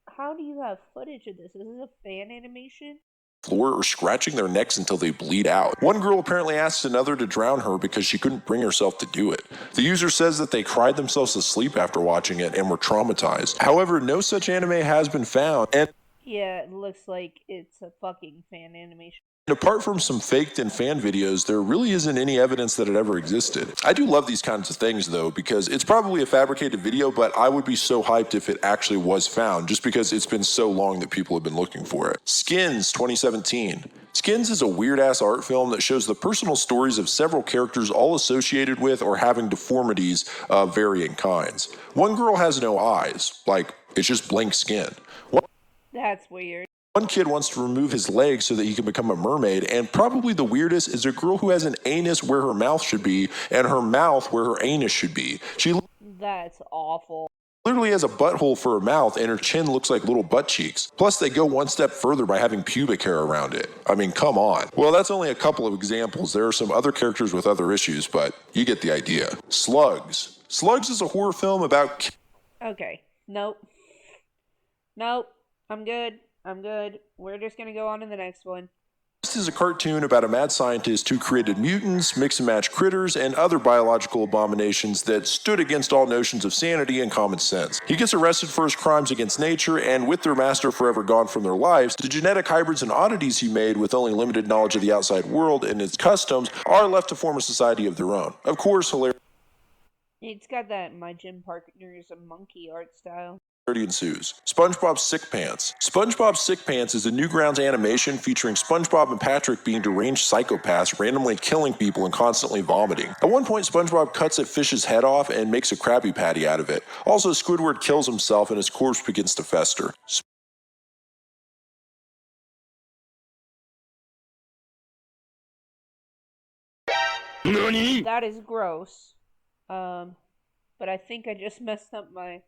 how do you have footage of this? Is this a fan animation? floor or scratching their necks until they bleed out. One girl apparently asked another to drown her because she couldn't bring herself to do it. The user says that they cried themselves to sleep after watching it and were traumatized. However, no such anime has been found, and Yeah, it looks like it's a fucking fan animation. apart from some faked and fan videos, there really isn't any evidence that it ever existed. I do love these kinds of things though, because it's probably a fabricated video, but I would be so hyped if it actually was found, just because it's been so long that people have been looking for it. Skins 2017. Skins is a weird ass art film that shows the personal stories of several characters all associated with or having deformities of varying kinds. One girl has no eyes, like it's just blank skin. That's weird. One kid wants to remove his legs so that he can become a mermaid, and probably the weirdest is a girl who has an anus where her mouth should be and her mouth where her anus should be. She That's awful. literally has a butthole for her mouth and her chin looks like little butt cheeks. Plus, they go one step further by having pubic hair around it. I mean, come on. Well, that's only a couple of examples. There are some other characters with other issues, but you get the idea. Slugs. Slugs is a horror film about... Okay. Nope. I'm good. We're just gonna go on to the next one. This is a cartoon about a mad scientist who created mutants, mix and match critters, and other biological abominations that stood against all notions of sanity and common sense. He gets arrested for his crimes against nature, and with their master forever gone from their lives, the genetic hybrids and oddities he made with only limited knowledge of the outside world and its customs are left to form a society of their own. Of course, hilarity It's got that my gym partner's a monkey art style. ensues. SpongeBob Sick Pants. SpongeBob Sick Pants is a Newgrounds animation featuring SpongeBob and Patrick being deranged psychopaths randomly killing people and constantly vomiting. At one point, SpongeBob cuts a fish's head off and makes a Krabby Patty out of it. Also, Squidward kills himself and his corpse begins to fester. NANI?! That is gross. But I think I just messed up my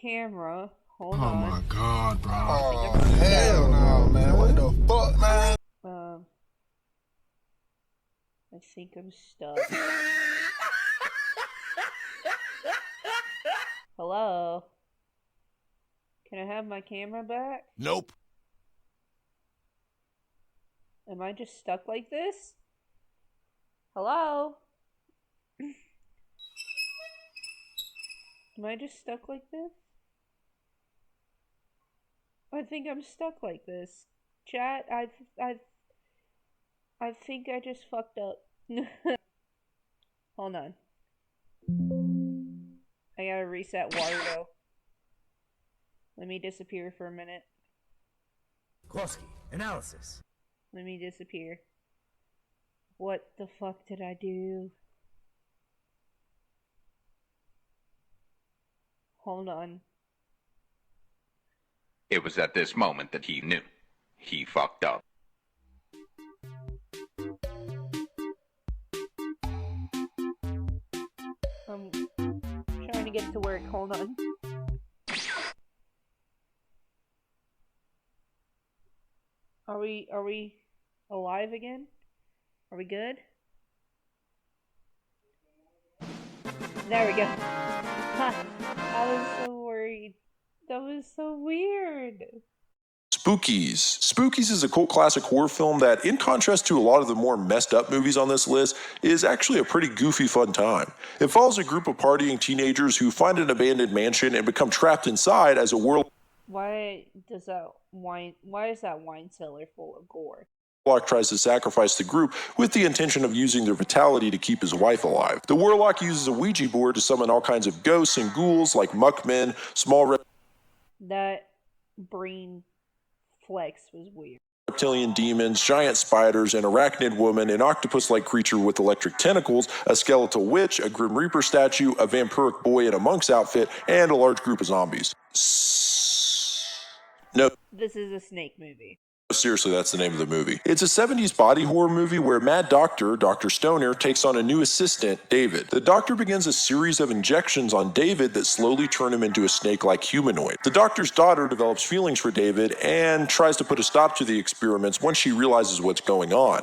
camera. Hold on. Oh my god, bro. Oh, hell no, man. What the fuck, man? I think I'm stuck. Hello? Can I have my camera back? Nope. Am I just stuck like this? Hello? Am I just stuck like this? I think I'm stuck like this. Chat, I think I just fucked up. Hold on. I gotta reset Wario. Let me disappear for a minute. Kloski, analysis. Let me disappear. What the fuck did I do? Hold on. It was at this moment that he knew. He fucked up. I'm trying to get to work. Hold on. Are we alive again? Are we good? There we go. Ha! I was so worried. That was so weird. Spookies. Spookies is a cult classic horror film that, in contrast to a lot of the more messed up movies on this list, is actually a pretty goofy fun time. It follows a group of partying teenagers who find an abandoned mansion and become trapped inside as a warlock Why is that wine cellar full of gore? tries to sacrifice the group with the intention of using their vitality to keep his wife alive. The warlock uses a Ouija board to summon all kinds of ghosts and ghouls like muckmen, small That brain flex was weird. reptilian demons, giant spiders, an arachnid woman, an octopus-like creature with electric tentacles, a skeletal witch, a grim reaper statue, a vampiric boy in a monk's outfit, and a large group of zombies. No, This is a snake movie. seriously, that's the name of the movie. It's a 70s body horror movie where Mad Doctor, Dr. Stoner, takes on a new assistant, David. The doctor begins a series of injections on David that slowly turn him into a snake-like humanoid. The doctor's daughter develops feelings for David and tries to put a stop to the experiments once she realizes what's going on.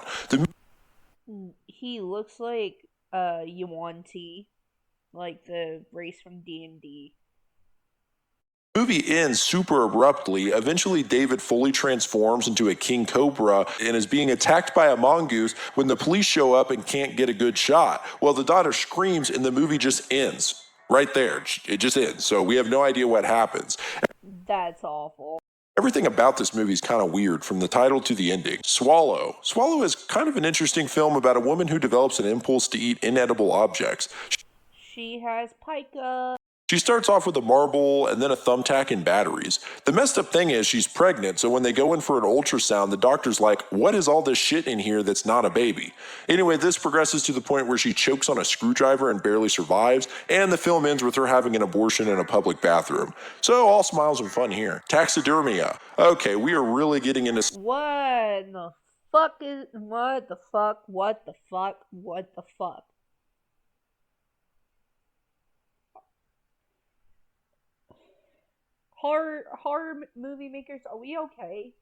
He looks like Yuan T, like the race from D&D. Movie ends super abruptly. Eventually, David fully transforms into a king cobra and is being attacked by a mongoose when the police show up and can't get a good shot. Well, the daughter screams and the movie just ends. Right there. It just ends. So we have no idea what happens. That's awful. Everything about this movie is kind of weird, from the title to the ending. Swallow. Swallow is kind of an interesting film about a woman who develops an impulse to eat inedible objects. She has pica. She starts off with a marble and then a thumbtack and batteries. The messed up thing is she's pregnant, so when they go in for an ultrasound, the doctor's like, what is all this shit in here that's not a baby? Anyway, this progresses to the point where she chokes on a screwdriver and barely survives, and the film ends with her having an abortion in a public bathroom. So all smiles and fun here. Taxidermia. Okay, we are really getting into... What the fuck is... What the fuck? What the fuck? What the fuck? Horror movie makers, are we okay?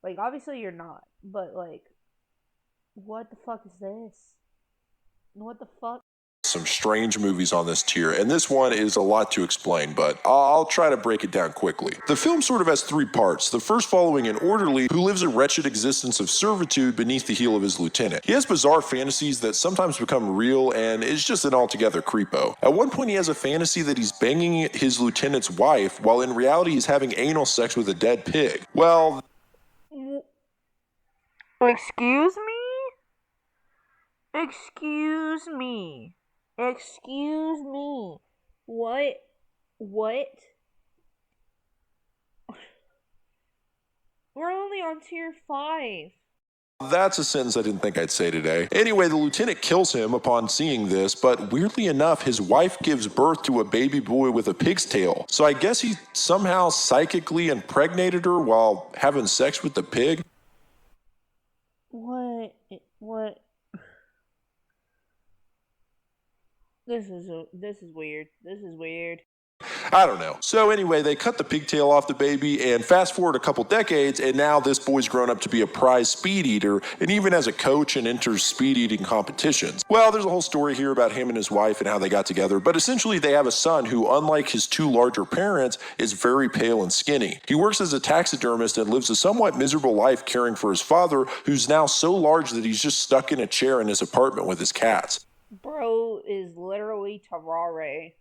Like, obviously you're not, but like, what the fuck is this? What the fuck? some strange movies on this tier, and this one is a lot to explain, but I'll try to break it down quickly. The film sort of has three parts, the first following an orderly who lives a wretched existence of servitude beneath the heel of his lieutenant. He has bizarre fantasies that sometimes become real and is just an altogether creepo. At one point he has a fantasy that he's banging his lieutenant's wife, while in reality he's having anal sex with a dead pig. Well... Excuse me? Excuse me. Excuse me. What? What? We're only on tier 5. That's a sentence I didn't think I'd say today. Anyway, the lieutenant kills him upon seeing this, but weirdly enough, his wife gives birth to a baby boy with a pig's tail. So I guess he somehow psychically impregnated her while having sex with the pig? What? What? This is weird. This is weird. I don't know. So anyway, they cut the pigtail off the baby, and fast forward a couple decades, and now this boy's grown up to be a prize speed eater, and even as a coach and enters speed eating competitions. Well, there's a whole story here about him and his wife and how they got together, but essentially they have a son who, unlike his two larger parents, is very pale and skinny. He works as a taxidermist and lives a somewhat miserable life caring for his father, who's now so large that he's just stuck in a chair in his apartment with his cats. Bro is literally Terrare.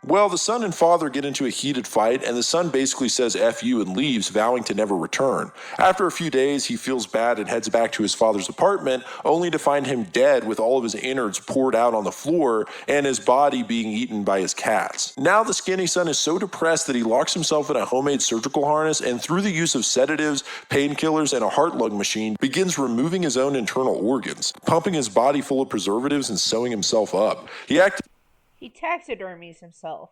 Well, the son and father get into a heated fight, and the son basically says F you and leaves, vowing to never return. After a few days, he feels bad and heads back to his father's apartment, only to find him dead with all of his innards poured out on the floor and his body being eaten by his cats. Now the skinny son is so depressed that he locks himself in a homemade surgical harness, and through the use of sedatives, painkillers, and a heart lung machine, begins removing his own internal organs, pumping his body full of preservatives and sewing himself up. He taxidermies himself.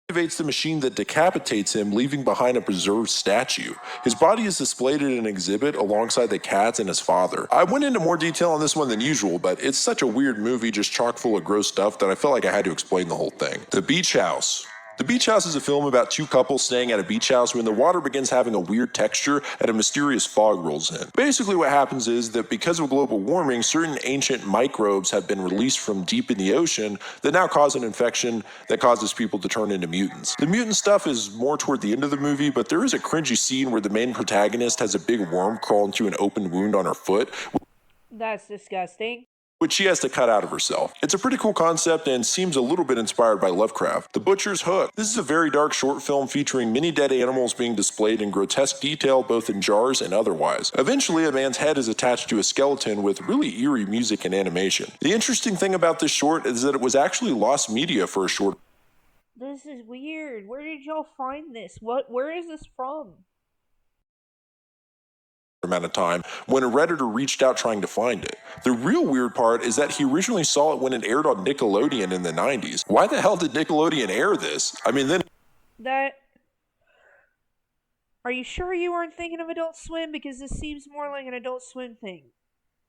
Activates the machine that decapitates him, leaving behind a preserved statue. His body is displayed at an exhibit alongside the cats and his father. I went into more detail on this one than usual, but it's such a weird movie, just chock full of gross stuff, that I felt like I had to explain the whole thing. The Beach House. The Beach House is a film about two couples staying at a beach house when the water begins having a weird texture and a mysterious fog rolls in. Basically what happens is that because of global warming, certain ancient microbes have been released from deep in the ocean that now cause an infection that causes people to turn into mutants. The mutant stuff is more toward the end of the movie, but there is a cringy scene where the main protagonist has a big worm crawl into an open wound on her foot. That's disgusting. Which she has to cut out of herself. It's a pretty cool concept and seems a little bit inspired by Lovecraft. The Butcher's Hook. This is a very dark short film featuring many dead animals being displayed in grotesque detail both in jars and otherwise. Eventually, a man's head is attached to a skeleton with really eerie music and animation. The interesting thing about this short is that it was actually lost media for a short. This is weird. Where did y'all find this? Where is this from? Amount of time when a Redditor reached out trying to find it. The real weird part is that he originally saw it when it aired on Nickelodeon in the 90s. Why the hell did Nickelodeon air this? I mean, then... Are you sure you weren't thinking of Adult Swim? Because this seems more like an Adult Swim thing.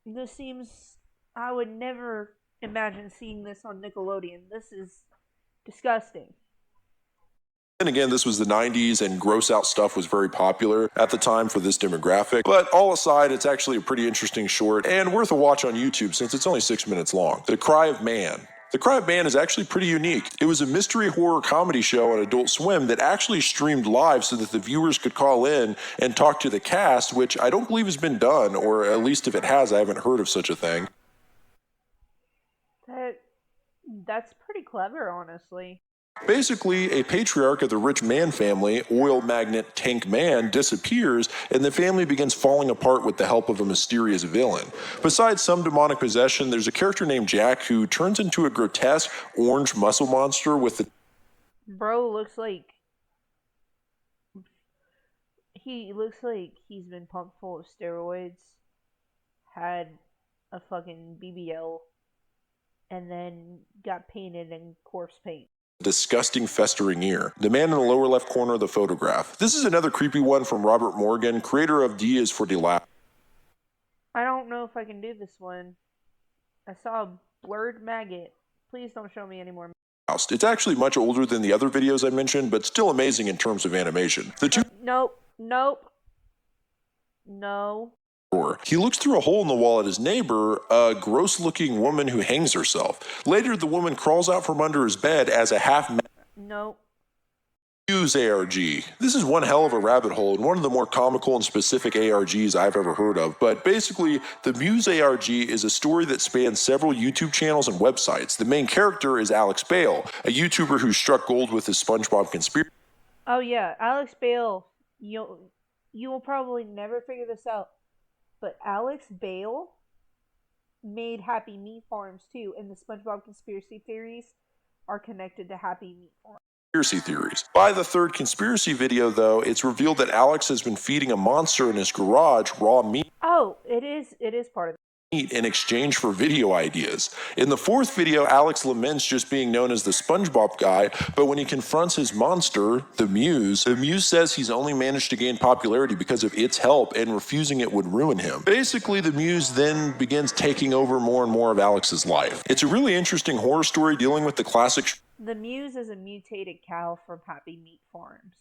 This seems... I would never imagine seeing this on Nickelodeon. This is disgusting. And again, this was the 90s and gross out stuff was very popular at the time for this demographic. But all aside, it's actually a pretty interesting short and worth a watch on YouTube since it's only 6 minutes long. The Cry of Man. The Crime Band is actually pretty unique. It was a mystery horror comedy show on Adult Swim that actually streamed live so that the viewers could call in and talk to the cast, which I don't believe has been done, or at least if it has, I haven't heard of such a thing. That's pretty clever, honestly. Basically, a patriarch of the rich man family, oil magnate Tank Man, disappears, and the family begins falling apart with the help of a mysterious villain. Besides some demonic possession, there's a character named Jack who turns into a grotesque orange muscle monster with the Bro looks like he's been pumped full of steroids, had a fucking BBL, and then got painted in corpse paint. disgusting festering ear. The man in the lower left corner of the photograph. This is another creepy one from Robert Morgan, creator of D is for Delight. I don't know if I can do this one. I saw a blurred maggot. Please don't show me anymore. It's actually much older than the other videos I mentioned, but still amazing in terms of animation. The two Nope. No. He looks through a hole in the wall at his neighbor, a gross-looking woman who hangs herself. Later, the woman crawls out from under his bed as a Nope. Muse ARG. This is one hell of a rabbit hole and one of the more comical and specific ARGs I've ever heard of. But basically, the Muse ARG is a story that spans several YouTube channels and websites. The main character is Alex Bale, a YouTuber who struck gold with his SpongeBob conspiracy. Oh yeah, Alex Bale. You will probably never figure this out, but Alex Bale made Happy Meat Farms too, and the SpongeBob conspiracy theories are connected to Happy Meat Farms. Conspiracy theories. By the third conspiracy video, though, it's revealed that Alex has been feeding a monster in his garage raw meat Oh, it is part of in exchange for video ideas. In the fourth video, Alex laments just being known as the SpongeBob guy, but when he confronts his monster, the Muse says he's only managed to gain popularity because of its help and refusing it would ruin him. Basically, the Muse then begins taking over more and more of Alex's life. It's a really interesting horror story dealing with the classic The Muse is a mutated cow from Happy Meat Farms,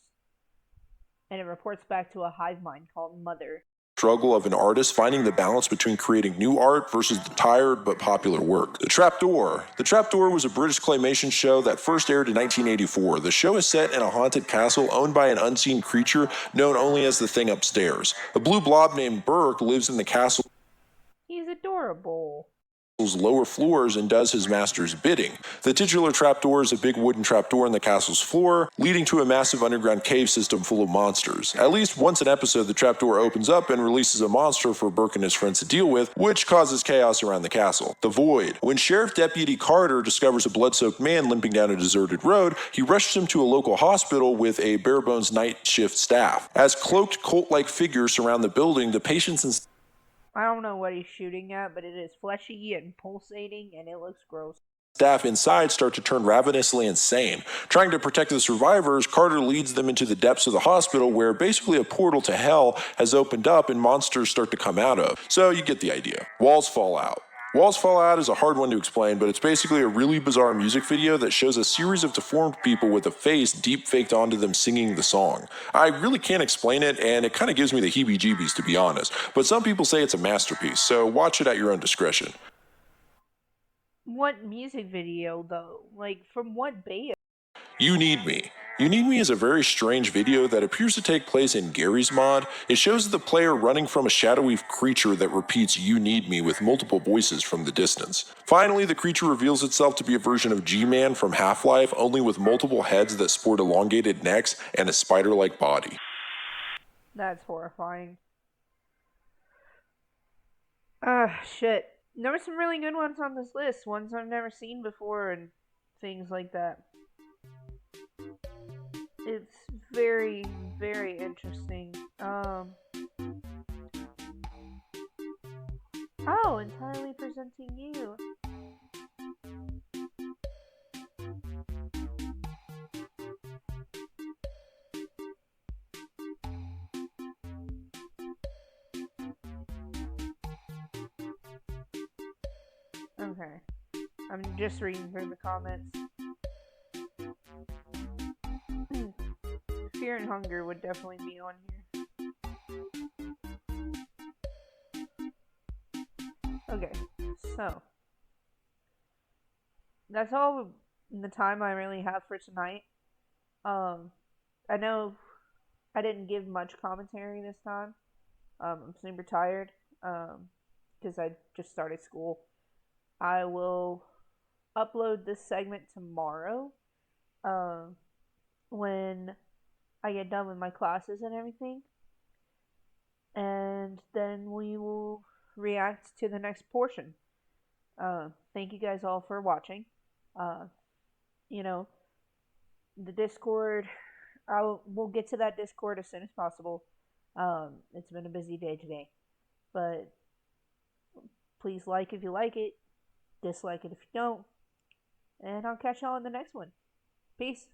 and it reports back to a hive mind called Mother. struggle of an artist finding the balance between creating new art versus the tired but popular work. The Trapdoor. The Trapdoor was a British claymation show that first aired in 1984. The show is set in a haunted castle owned by an unseen creature known only as the Thing Upstairs. A blue blob named Burke lives in the castle. He's adorable. Lower floors and does his master's bidding. The titular trapdoor is a big wooden trapdoor in the castle's floor, leading to a massive underground cave system full of monsters. At least once an episode, the trapdoor opens up and releases a monster for Burke and his friends to deal with, which causes chaos around the castle. The Void. When Sheriff Deputy Carter discovers a blood-soaked man limping down a deserted road, he rushes him to a local hospital with a bare-bones night shift staff. As cloaked cult-like figures surround the building, the patients and I don't know what he's shooting at, but it is fleshy and pulsating, and it looks gross. staff inside start to turn ravenously insane. Trying to protect the survivors, Carter leads them into the depths of the hospital where basically a portal to hell has opened up and monsters start to come out of. So you get the idea. Walls fall out. Walls Fall Out is a hard one to explain, but it's basically a really bizarre music video that shows a series of deformed people with a face deep faked onto them singing the song. I really can't explain it, and it kind of gives me the heebie-jeebies to be honest, but some people say it's a masterpiece, so watch it at your own discretion. What music video, though? Like, from what band? You Need Me. You Need Me is a very strange video that appears to take place in Gary's mod. It shows the player running from a shadowy creature that repeats You Need Me with multiple voices from the distance. Finally, the creature reveals itself to be a version of G-Man from Half-Life, only with multiple heads that sport elongated necks and a spider-like body. That's horrifying. Shit. There were some really good ones on this list, ones I've never seen before and things like that. It's very, very interesting. Oh, entirely presenting you. Okay. I'm just reading through the comments. Fear and Hunger would definitely be on here. Okay, so that's all the time I really have for tonight. Um, I know I didn't give much commentary this time. I'm super tired. Because I just started school. I will upload this segment tomorrow. Um, when I get done with my classes and everything, and then we will react to the next portion. Thank you guys all for watching. Uh, you know, the Discord. We'll get to that Discord as soon as possible. It's been a busy day today, but please like if you like it, dislike it if you don't, and I'll catch y'all in the next one. Peace.